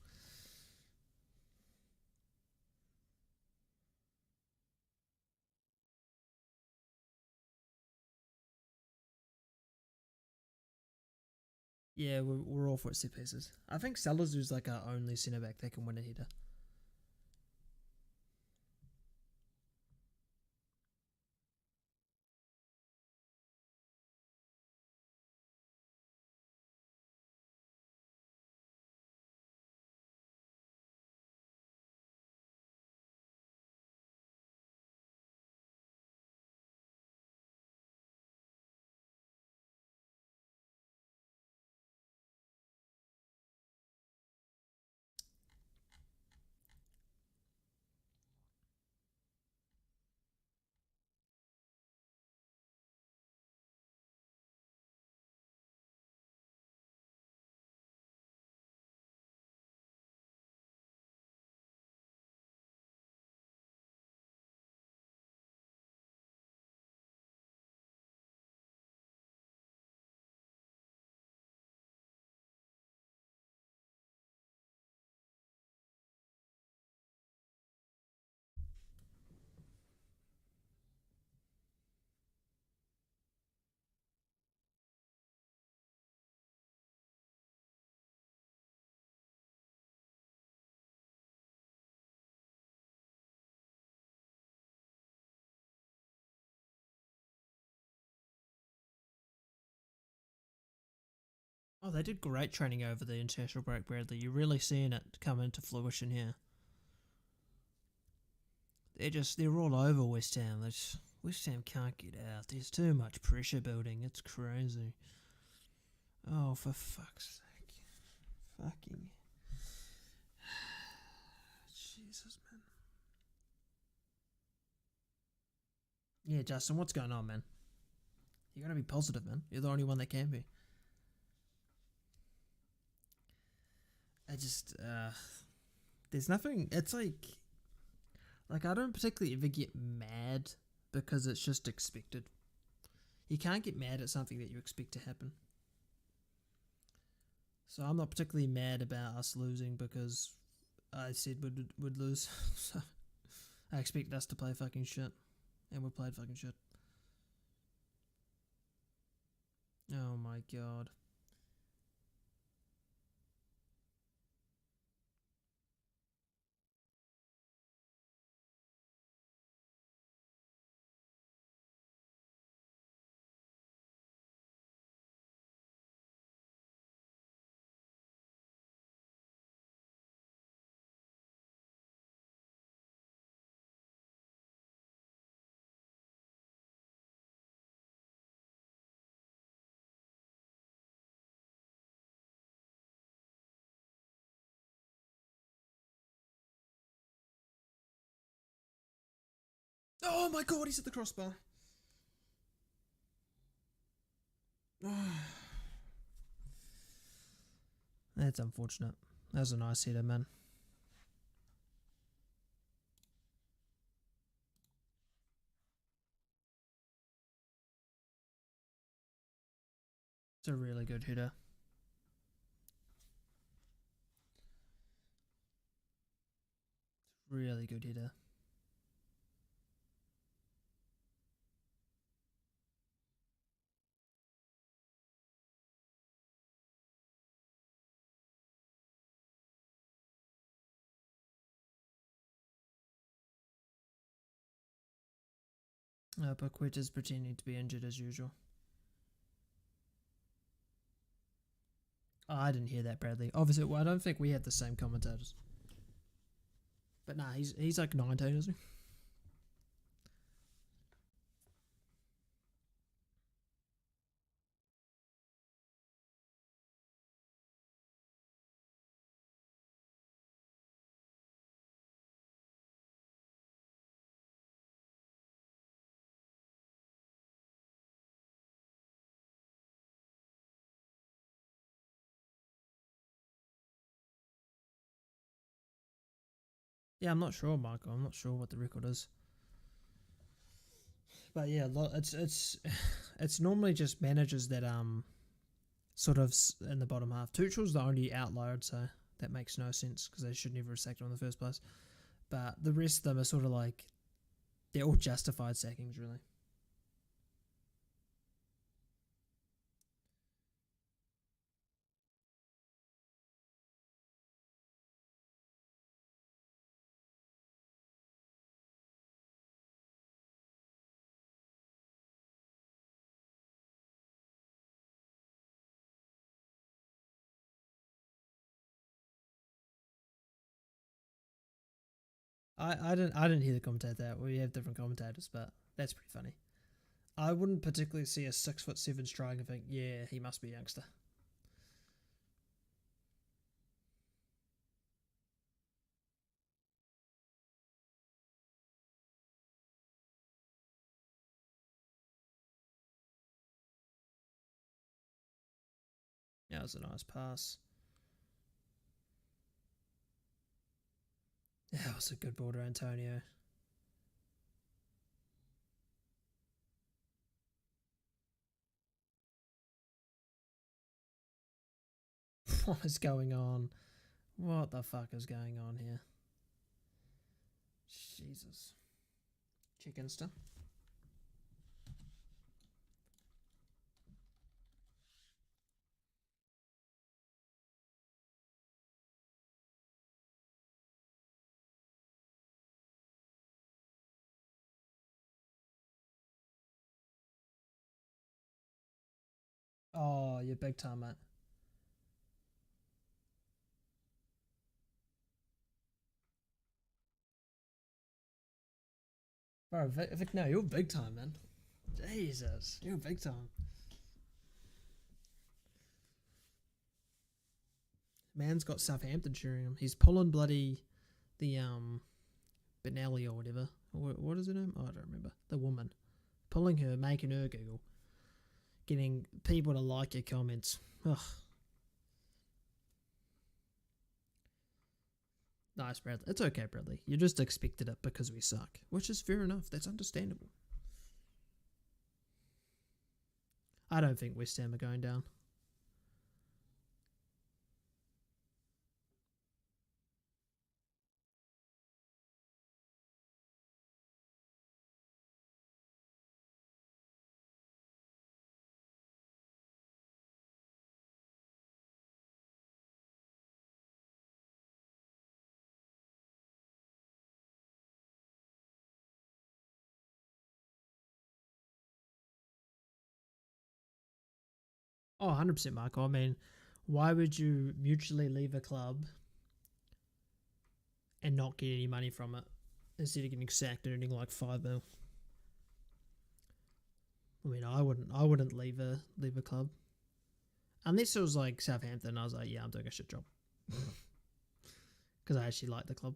Yeah, we're awful at set pieces. I think Sellers is like our only centre back that can win a header. Oh, they did great training over the international break, Bradley. You're really seeing it come into fruition here. They're all over West Ham. West Ham can't get out. There's too much pressure building. It's crazy. Oh, for fuck's sake. Fucking. Jesus, man. Yeah, Justin, what's going on, man? You gotta be positive, man. You're the only one that can be. I just, there's nothing. It's like I don't particularly ever get mad because it's just expected. You can't get mad at something that you expect to happen. So I'm not particularly mad about us losing because I said we'd lose. So I expected us to play fucking shit, and we played fucking shit. Oh my god. Oh my god, he's at the crossbar. That's unfortunate. That was a nice header, man. It's a really good header. Really good header. But Quit is pretending to be injured as usual. Oh, I didn't hear that, Bradley. Obviously, well, I don't think we had the same commentators. But nah, he's like 19, isn't he? Yeah, I'm not sure, Michael. I'm not sure what the record is. But yeah, it's normally just managers that sort of in the bottom half. Tuchel's the only outlier, so that makes no sense because they should never have sacked him in the first place. But the rest of them are sort of like they're all justified sackings, really. I didn't hear the commentator that. We have different commentators, but that's pretty funny. I wouldn't particularly see a 6'7" striker and think, yeah, he must be a youngster. Yeah, that was a nice pass. Yeah, that was a good ball to Antonio. What is going on? What the fuck is going on here? Jesus. Chickenster. Oh, you're big time, mate. Bro, Vic, no, you're big time, man. Jesus, you're big time. Man's got Southampton cheering him. He's pulling bloody the Benelli or whatever. What is her name? Oh, I don't remember. The woman. Pulling her, making her giggle. Getting people to like your comments. Ugh. Nice, Bradley. It's okay, Bradley. You just expected it because we suck. Which is fair enough. That's understandable. I don't think West Ham are going down. Oh, 100%, Michael. I mean, why would you mutually leave a club and not get any money from it instead of getting sacked and earning like 5 mil? I mean, I wouldn't leave a club unless it was like Southampton. I was like, yeah, I'm doing a shit job because I actually like the club.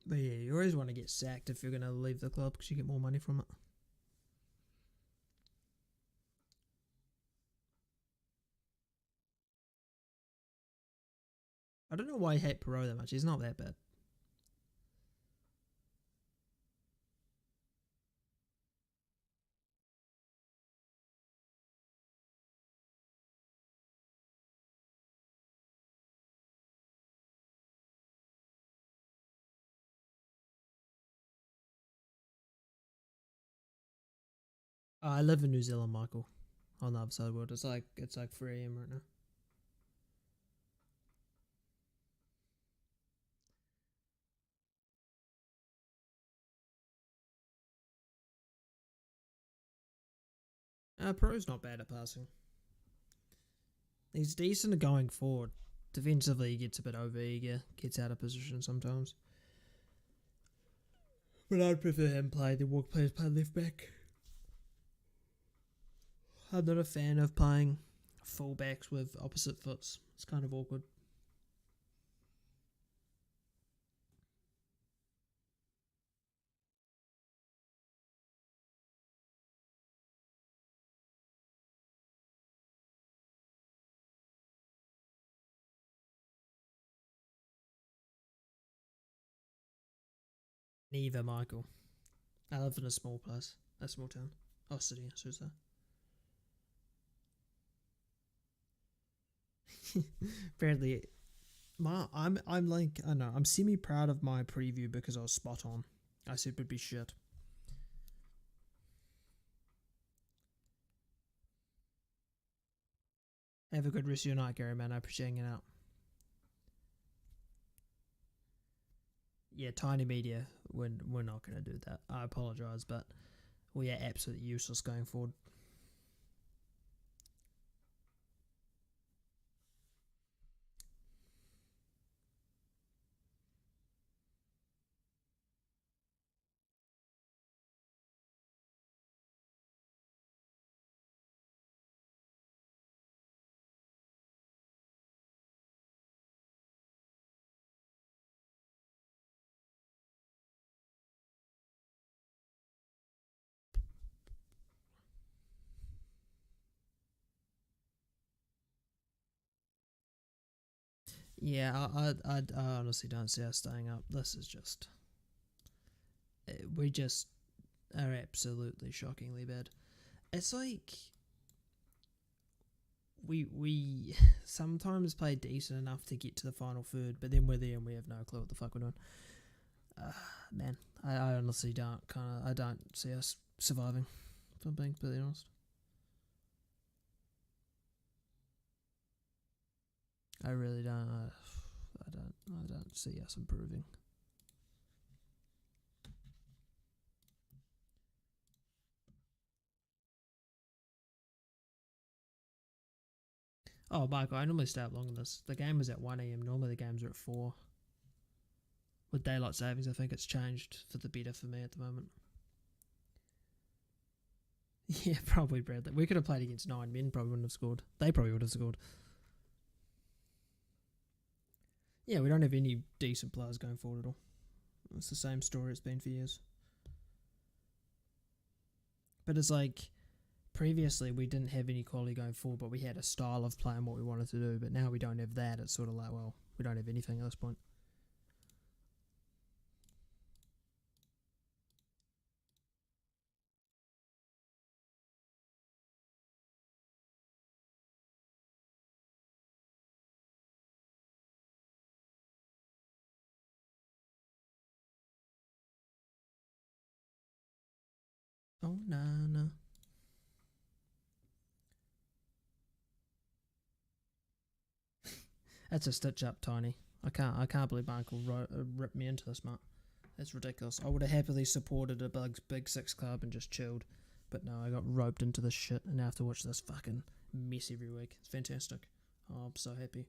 But yeah, you always want to get sacked if you're going to leave the club because you get more money from it. I don't know why you hate Perot that much. He's not that bad. I live in New Zealand, Michael, on the other side of the world. It's like 3 a.m. right now. Pero's not bad at passing. He's decent at going forward. Defensively, he gets a bit over eager, gets out of position sometimes. But I'd prefer him play than walk players play left back. I'm not a fan of playing fullbacks with opposite foots. It's kind of awkward. Neither, Michael. I live in a small place, a small town. Oh, city, I should say. Apparently, I'm like, I don't know, I'm semi proud of my preview because I was spot on. I said it would be shit. Have a good rest of your night, Gary, man. I appreciate hanging out. Yeah, Tiny Media, we're not going to do that. I apologise, but we are absolutely useless going forward. Yeah, I honestly don't see us staying up. This is just, we just are absolutely shockingly bad. It's like we sometimes play decent enough to get to the final third, but then we're there and we have no clue what the fuck we're doing. Man, I honestly don't see us surviving. If I'm being completely honest, I really don't. I don't see us improving. Oh, Michael, I normally stay up longer than this. The game was at 1 a.m. Normally the games are at 4. with daylight savings, I think it's changed for the better for me at the moment. Yeah, probably Bradley. We could have played against 9 men, probably wouldn't have scored. They probably would have scored. Yeah, we don't have any decent players going forward at all. It's the same story it's been for years. But it's like, previously we didn't have any quality going forward, but we had a style of playing what we wanted to do. But now we don't have that. It's sort of like, well, we don't have anything at this point. Oh, no. That's a stitch up, Tiny. I can't believe my uncle ripped me into this, mate. That's ridiculous. I would have happily supported a big six club and just chilled. But no, I got roped into this shit and now I have to watch this fucking mess every week. It's fantastic. Oh, I'm so happy.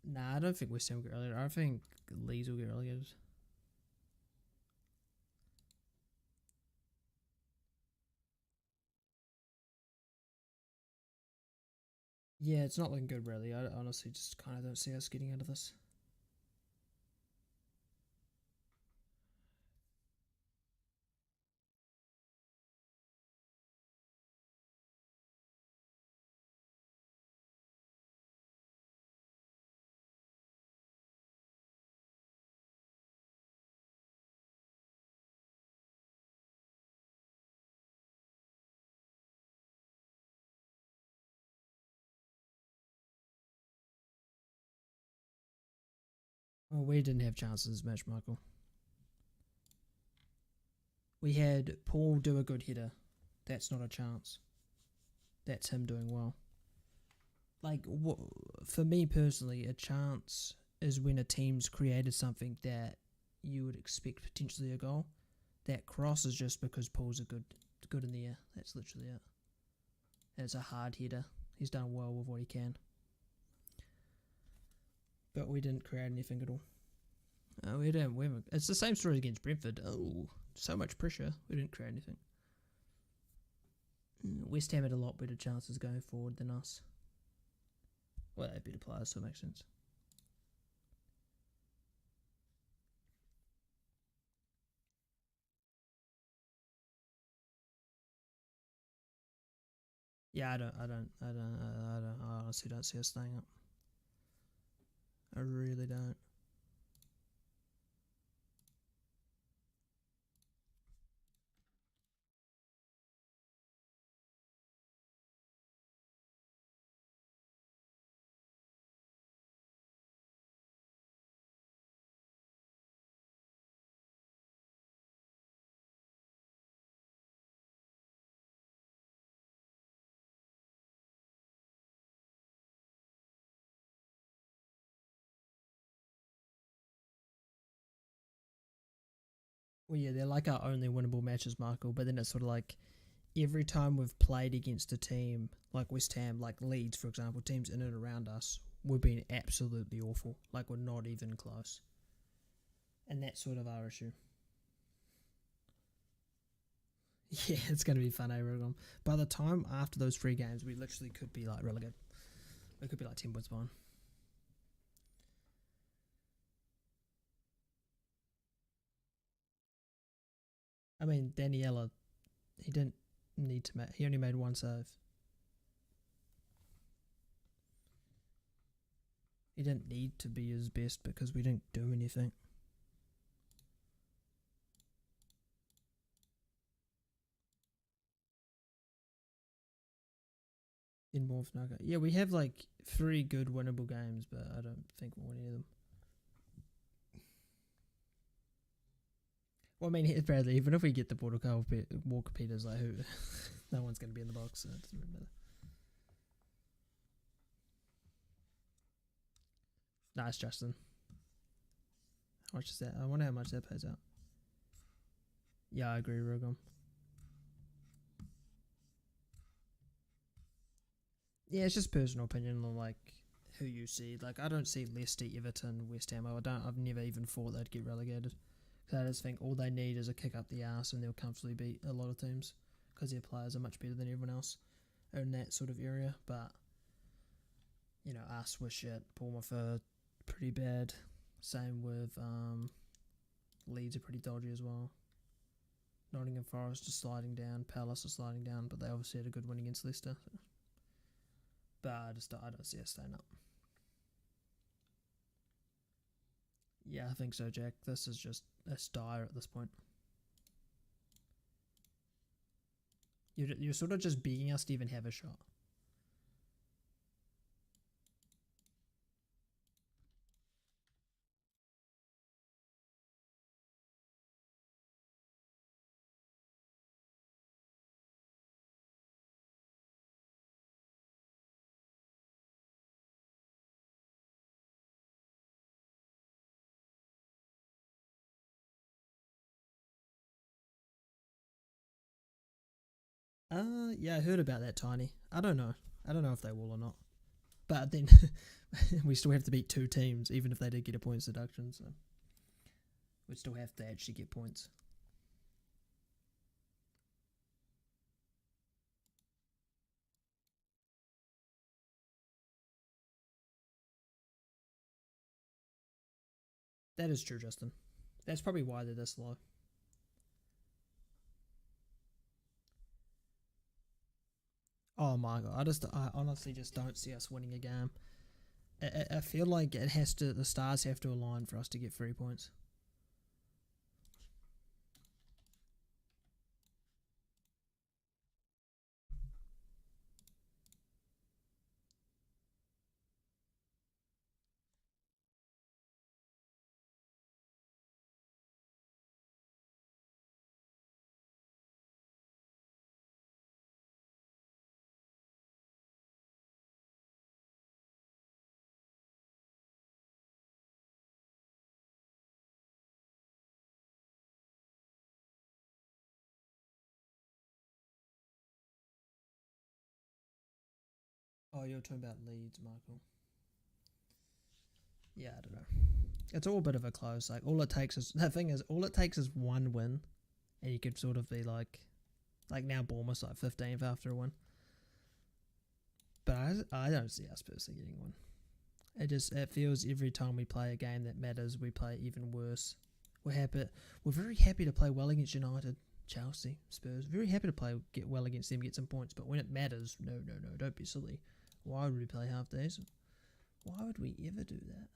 Nah, I don't think West Ham will get relegated. I think Leeds will get relegated. Yeah, it's not looking good, really. I honestly just kind of don't see us getting out of this. Well, we didn't have chances in this match, Michael. We had Paul do a good header. That's not a chance. That's him doing well. Like, for me personally, a chance is when a team's created something that you would expect potentially a goal. That cross is just because Paul's good in the air. That's literally it. It's a hard header. He's done well with what he can. But we didn't create anything at all. We haven't. It's the same story against Brentford. Oh, so much pressure. We didn't create anything. West Ham had a lot better chances going forward than us. Well, they're better players, so it makes sense. Yeah, I honestly don't see us staying up. I really don't. Well, yeah, they're like our only winnable matches, Michael. But then it's sort of like every time we've played against a team like West Ham, like Leeds, for example, teams in and around us, we've been absolutely awful. Like, we're not even close. And that's sort of our issue. Yeah, it's going to be fun, Rogan. By the time after those 3 games, we literally could be like really good. We could be like 10 points behind. I mean, Daniela, he didn't need to make. He only made 1 save. He didn't need to be his best because we didn't do anything. In Morphnaga. Yeah, we have like 3 good winnable games, but I don't think we'll win any of them. Well, I mean, Bradley, even if we get the Border Car Walker Peters, like, who, no one's going to be in the box, so it doesn't really matter. Nice, Justin. How much is that? I wonder how much that pays out. Yeah, I agree, Rogan. Yeah, it's just personal opinion on like who you see. Like, I don't see Leicester, Everton, West Ham. I've never even thought they'd get relegated. I just think all they need is a kick up the arse and they'll comfortably beat a lot of teams because their players are much better than everyone else in that sort of area. But, you know, us were shit. Bournemouth are pretty bad. Same with Leeds are pretty dodgy as well. Nottingham Forest is sliding down. Palace are sliding down, but they obviously had a good win against Leicester. So. But I don't see us staying up. Yeah, I think so, Jack. This is just dire at this point. You're sort of just begging us to even have a shot. Yeah, I heard about that, Tiny. I don't know if they will or not. But then we still have to beat 2 teams, even if they did get a points deduction. So we still have to actually get points. That is true, Justin. That's probably why they're this low. Oh my god, I honestly just don't see us winning a game. I feel like the stars have to align for us to get 3 points. Oh, you're talking about Leeds, Michael. Yeah, I don't know. It's all a bit of a close. Like, all it takes is one win, and you could sort of be like now Bournemouth's like 15th after a win. But I don't see us personally getting one. It feels every time we play a game that matters, we play even worse. We're very happy to play well against United, Chelsea, Spurs. Very happy to get well against them, get some points. But when it matters, no, don't be silly. Why would we play half days? Why would we ever do that?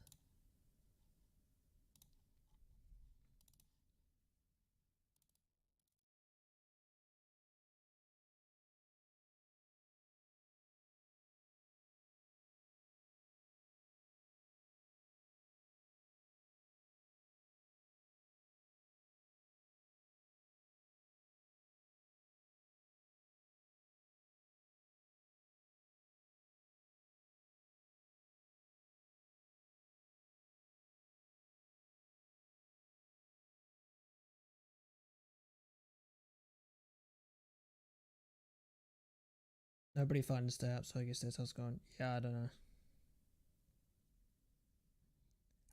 Nobody fighting to stay up, so I guess that's how it's going. Yeah, I don't know.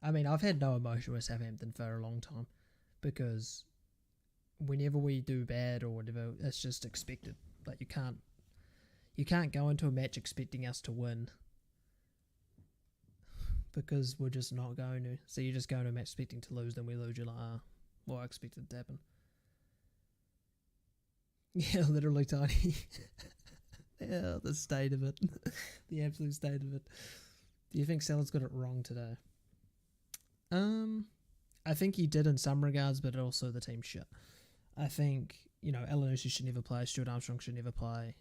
I mean, I've had no emotion with Southampton for a long time because whenever we do bad or whatever, it's just expected. Like, you can't go into a match expecting us to win because we're just not going to. So you just go into a match expecting to lose, then we lose. You're like, well, I expected it to happen. Yeah, literally, Tiny. Yeah, the state of it. The absolute state of it. Do you think Salah's got it wrong today? I think he did in some regards, but also the team's shit. I think, Elanusi should never play, Stuart Armstrong should never play.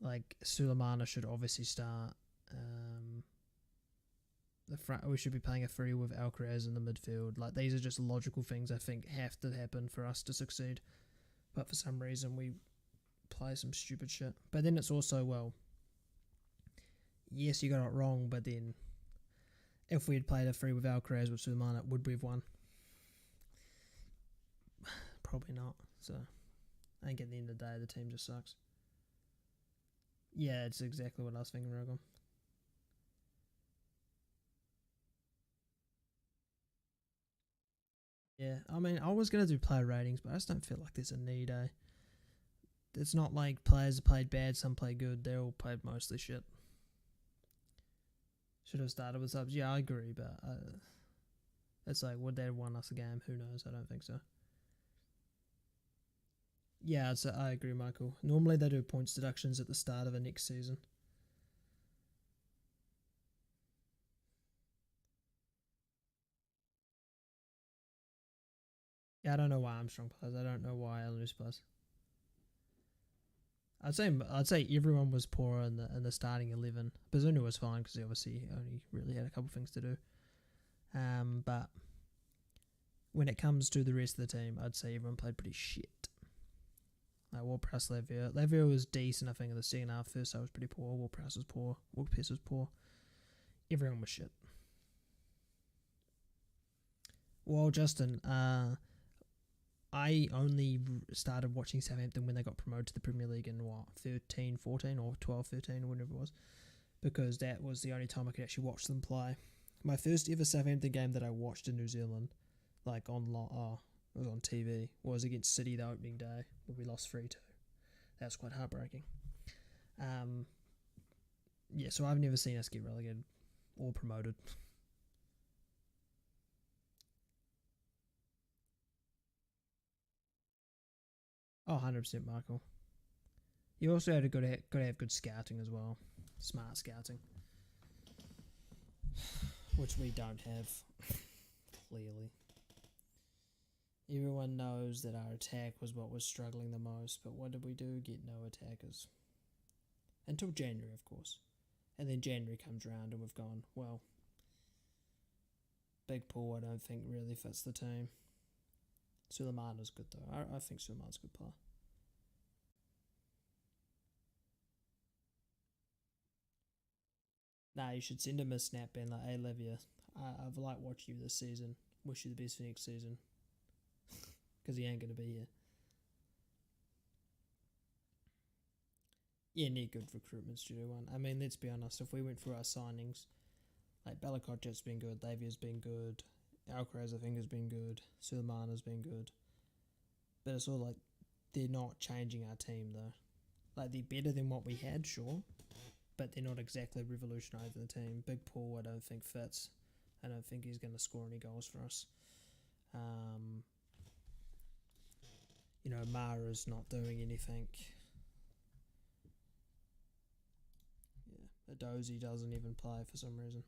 Like, Sulemana should obviously start. We should be playing a 3 with Alcaraz in the midfield. Like, these are just logical things I think have to happen for us to succeed. But for some reason, we play some stupid shit. But then it's also, well, yes, you got it wrong, but then if we had played a 3 with Alcaraz with Sulemana, would we have won? Probably not. So I think at the end of the day, the team just sucks. Yeah, it's exactly what I was thinking, Rogom. Yeah, I mean, I was going to do player ratings, but I just don't feel like there's a need, eh? It's not like players have played bad, some play good. They all played mostly shit. Should have started with subs. Yeah, I agree, but it's like, would they have won us a game? Who knows? I don't think so. Yeah, I agree, Michael. Normally they do points deductions at the start of the next season. Yeah, I don't know why Armstrong plays. I don't know why Elnus plays. I'd say everyone was poor in the starting 11. Bazunu was fine because he obviously only really had a couple things to do. But when it comes to the rest of the team, I'd say everyone played pretty shit. Like Ward-Prowse, Lavia. Lavia was decent, I think, in the second half. First half was pretty poor. Ward-Prowse was poor. Ward-Prowse was poor. Everyone was shit. Well, Justin, I only started watching Southampton when they got promoted to the Premier League in, 13, 14 or 12, 13 or whatever it was. Because that was the only time I could actually watch them play. My first ever Southampton game that I watched in New Zealand, like it was on TV, was against City the opening day, where we lost 3-2. That was quite heartbreaking. Yeah, so I've never seen us get relegated or promoted. Oh, 100% Michael. You also had got to have good scouting as well. Smart scouting. Which we don't have, clearly. Everyone knows that our attack was what was struggling the most, but what did we do? Get no attackers. Until January, of course. And then January comes around and we've gone, well, Big Paul I don't think really fits the team. Suleimana's good though. I think Suleimana's a good player. Nah, you should send him a snap being like, hey, Livia, I've liked watching you this season. Wish you the best for next season. Because he ain't going to be here. Yeah, need good recruitment studio one. I mean, let's be honest, if we went through our signings, like Bellacoc's been good, Lavia's been good, Alcaraz I think has been good, Suleimana's been good. But it's all like, they're not changing our team though. Like, they're better than what we had, sure, but they're not exactly revolutionising the team. Big Paul I don't think fits. I don't think he's going to score any goals for us. Mara's not doing anything. Yeah, Adozi doesn't even play for some reason.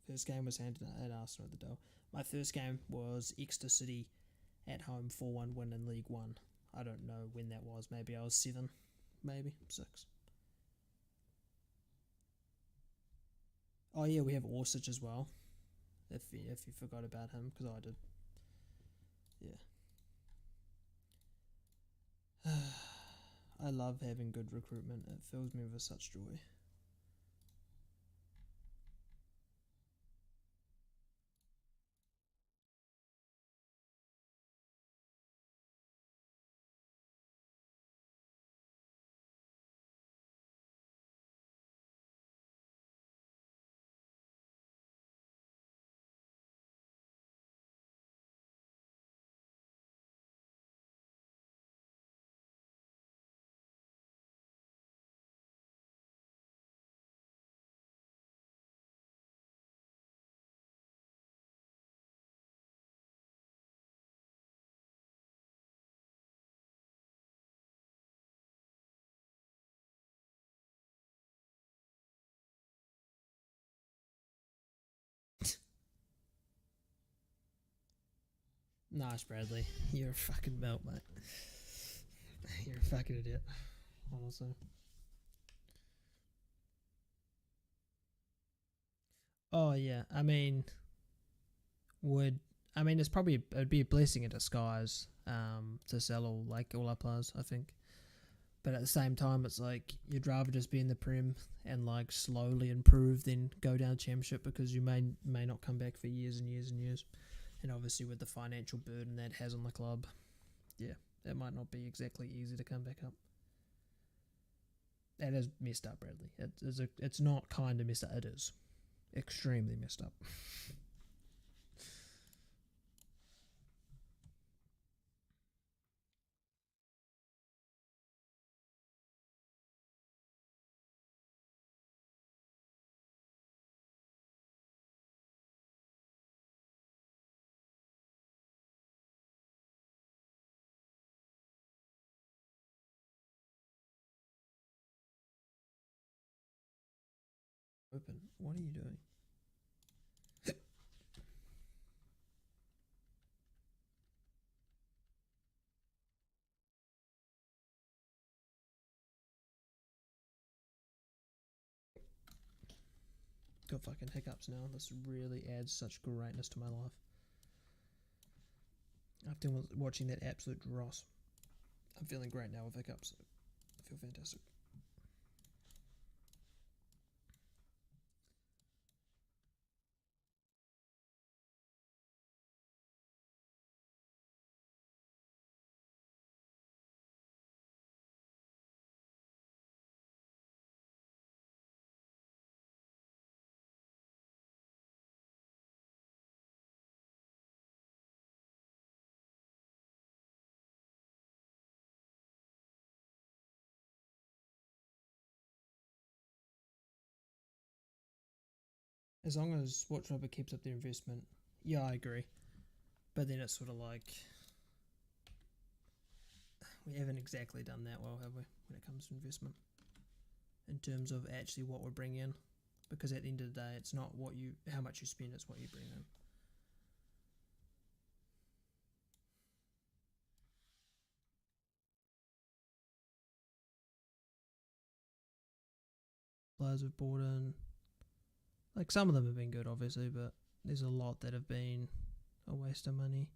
First game was handed at Arsenal at the Dell. My first game was Exeter City at home 4-1 win in League One. I don't know when that was. Maybe I was 7, maybe 6. Oh yeah, we have Orsic as well. If you forgot about him, because I did. Yeah. I love having good recruitment. It fills me with such joy. Nice, Bradley. You're a fucking melt, mate. You're a fucking idiot, honestly. Oh yeah, it'd be a blessing in disguise to sell all our players, I think. But at the same time, it's like you'd rather just be in the Prem and like slowly improve than go down Championship, because you may not come back for years and years and years. And obviously with the financial burden that has on the club, yeah, it might not be exactly easy to come back up. That is messed up, Bradley. It's not kind of messed up. It is extremely messed up. Open. What are you doing? Got fucking hiccups now. This really adds such greatness to my life. After watching that absolute dross, I'm feeling great now with hiccups. I feel fantastic. As long as Watch Robert keeps up their investment, yeah, I agree. But then it's sort of like we haven't exactly done that well, have we, when it comes to investment? In terms of actually what we bring in, because at the end of the day, it's not how much you spend; it's what you bring in. Players have bought in, like some of them have been good, obviously, but there's a lot that have been a waste of money.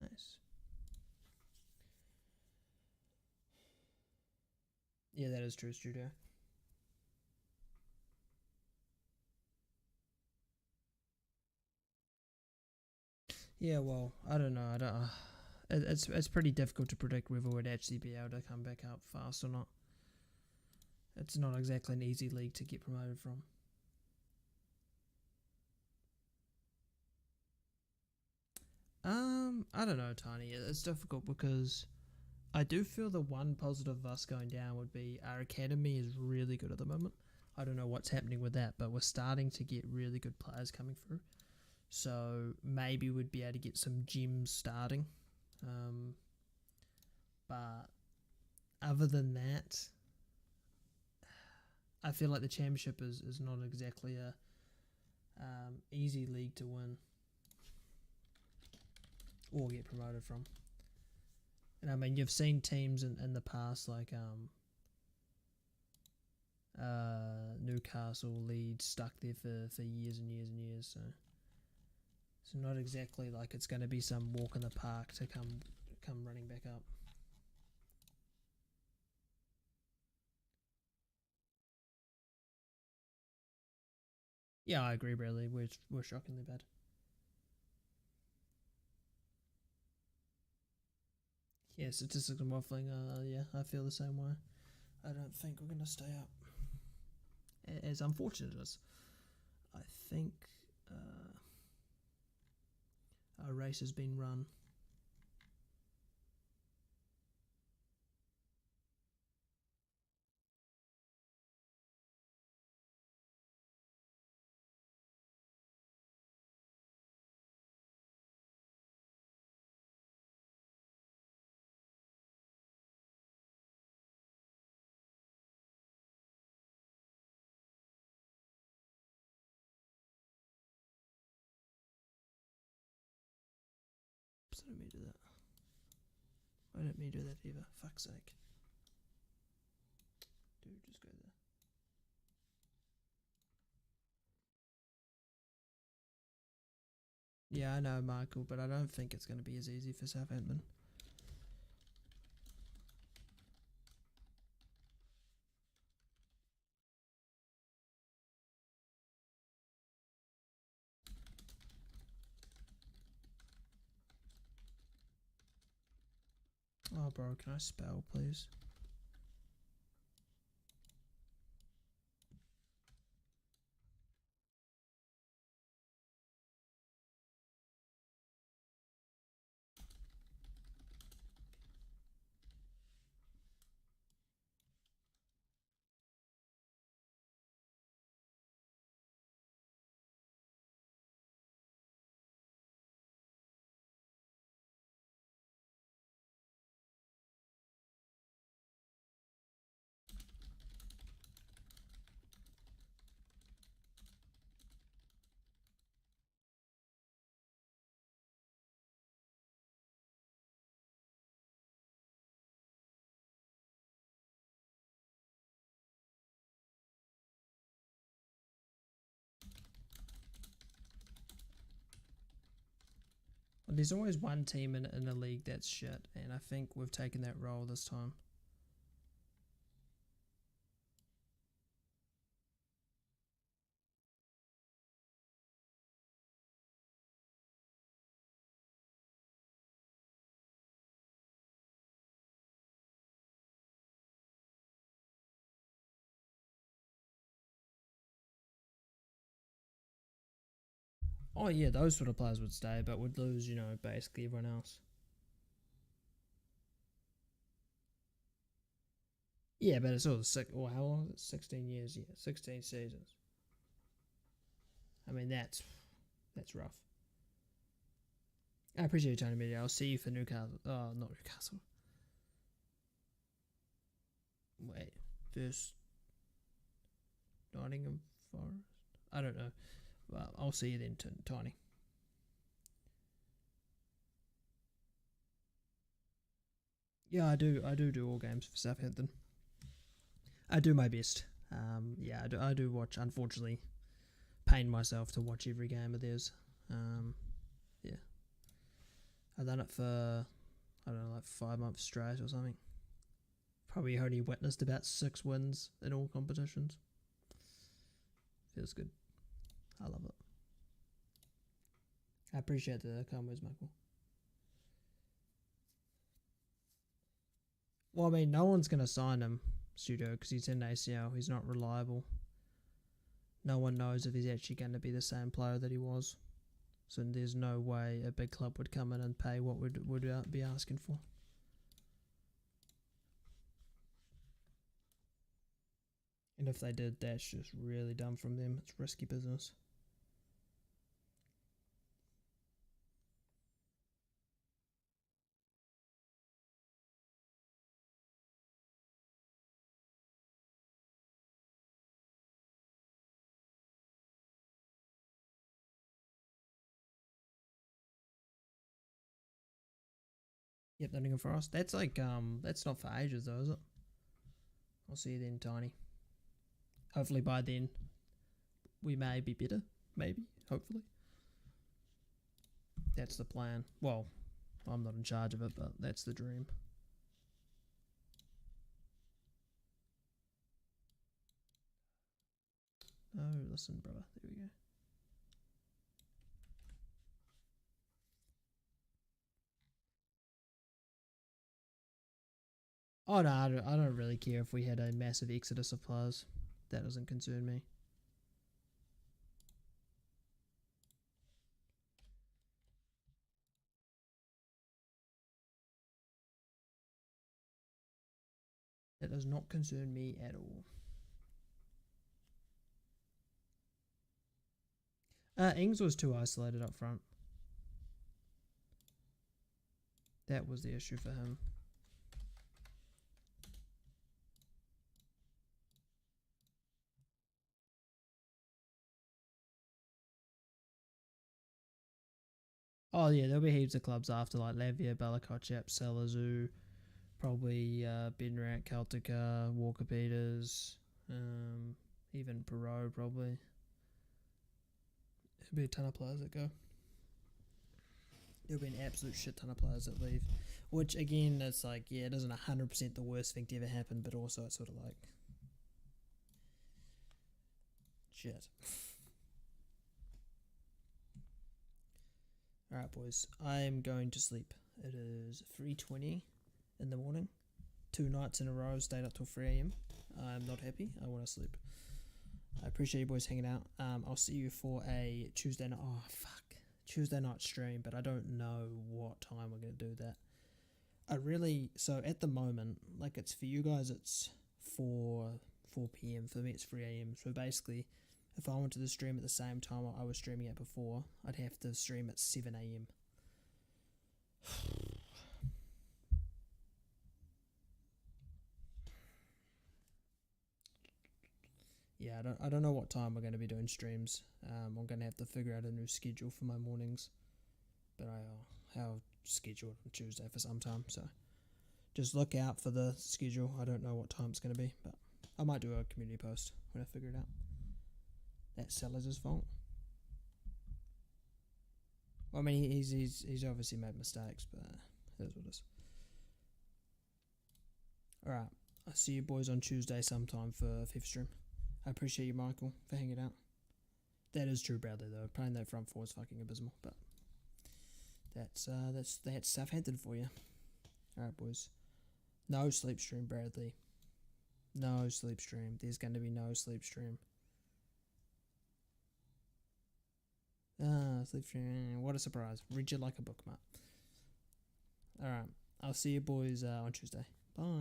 Nice. Yeah, that is true, Studio. Yeah, well, I don't know. I don't. It's pretty difficult to predict whether we'd actually be able to come back up fast or not. It's not exactly an easy league to get promoted from. I don't know, Tiny. It's difficult because I do feel the one positive of us going down would be our academy is really good at the moment. I don't know what's happening with that, but we're starting to get really good players coming through. So maybe we'd be able to get some gyms starting. But other than that, I feel like the championship is not exactly a easy league to win or get promoted from. And I mean, you've seen teams in the past like Newcastle, Leeds, stuck there for years and years and years. So it's not exactly like it's going to be some walk in the park to come running back up. Yeah, I agree, Bradley. We're shockingly bad. Yeah, statistics and waffling. Yeah, I feel the same way. I don't think we're going to stay up. As unfortunate as I think our race has been run. I didn't mean to do that. I didn't mean to do that either. Fuck's sake. Dude, just go there. Yeah, I know, Michael, but I don't think it's going to be as easy for Southampton. Oh, bro, can I spell, please? There's always one team in a league that's shit, and I think we've taken that role this time. Oh yeah, those sort of players would stay, but would lose, you know, basically everyone else. Yeah, but it's all sick. Well, how long is it? 16 years. Yeah, 16 seasons. I mean, that's rough. I appreciate you telling me. I'll see you for Newcastle. Oh, not Newcastle. Wait, first Nottingham Forest. I don't know. Well, I'll see you then, Tiny. Yeah, I do all games for Southampton. I do my best. Yeah, I do watch. Unfortunately, pain myself to watch every game of theirs. Yeah, I've done it for I don't know, like 5 months straight or something. Probably only witnessed about 6 wins in all competitions. Feels good. I love it. I appreciate the kind words, Michael. Well, I mean, no one's going to sign him, Studio, because he's in ACL. He's not reliable. No one knows if he's actually going to be the same player that he was. So there's no way a big club would come in and pay what would be asking for. And if they did, that's just really dumb from them. It's risky business. Yep, Nottingham Forest. That's like that's not for ages though, is it? I'll see you then, Tiny. Hopefully by then we may be better. Maybe. Hopefully. That's the plan. Well, I'm not in charge of it, but that's the dream. Oh, listen, brother. There we go. Oh no, I don't really care if we had a massive exodus of players. That doesn't concern me. That does not concern me at all. Ings was too isolated up front. That was the issue for him. Oh yeah, there'll be heaps of clubs after, like Lavia, Balakotchap, Salazoo, probably Benrat, Celtica, Walker Peters, even Perot probably. There'll be a ton of players that go. There'll be an absolute shit ton of players that leave. Which again, it's like, yeah, it isn't 100% the worst thing to ever happen, but also it's sort of like shit. Alright boys, I am going to sleep. It is 3:20 in the morning. 2 nights in a row, stayed up till 3 a.m. I'm not happy. I want to sleep. I appreciate you boys hanging out. I'll see you for a Tuesday night. Oh, fuck. Tuesday night stream, but I don't know what time we're going to do that. So at the moment, like it's for you guys, it's 4 p.m. For me, it's 3 a.m. So basically, if I wanted to stream at the same time I was streaming at before, I'd have to stream at 7 a.m. Yeah, I don't know what time we're going to be doing streams. I'm going to have to figure out a new schedule for my mornings, but I'll schedule it on Tuesday for some time. So just look out for the schedule. I don't know what time it's going to be, but I might do a community post when I figure it out. That's Sellers' fault. Well, I mean, he's obviously made mistakes, but it is what it is. Alright, I'll see you boys on Tuesday sometime for FIFA stream. I appreciate you, Michael, for hanging out. That is true, Bradley, though. Playing that front four is fucking abysmal, but that's Southampton for you. Alright, boys. No sleep stream, Bradley. No sleep stream. There's going to be no sleep stream. Sleep stream. What a surprise. Read you like a book, Matt. Alright. I'll see you boys on Tuesday. Bye.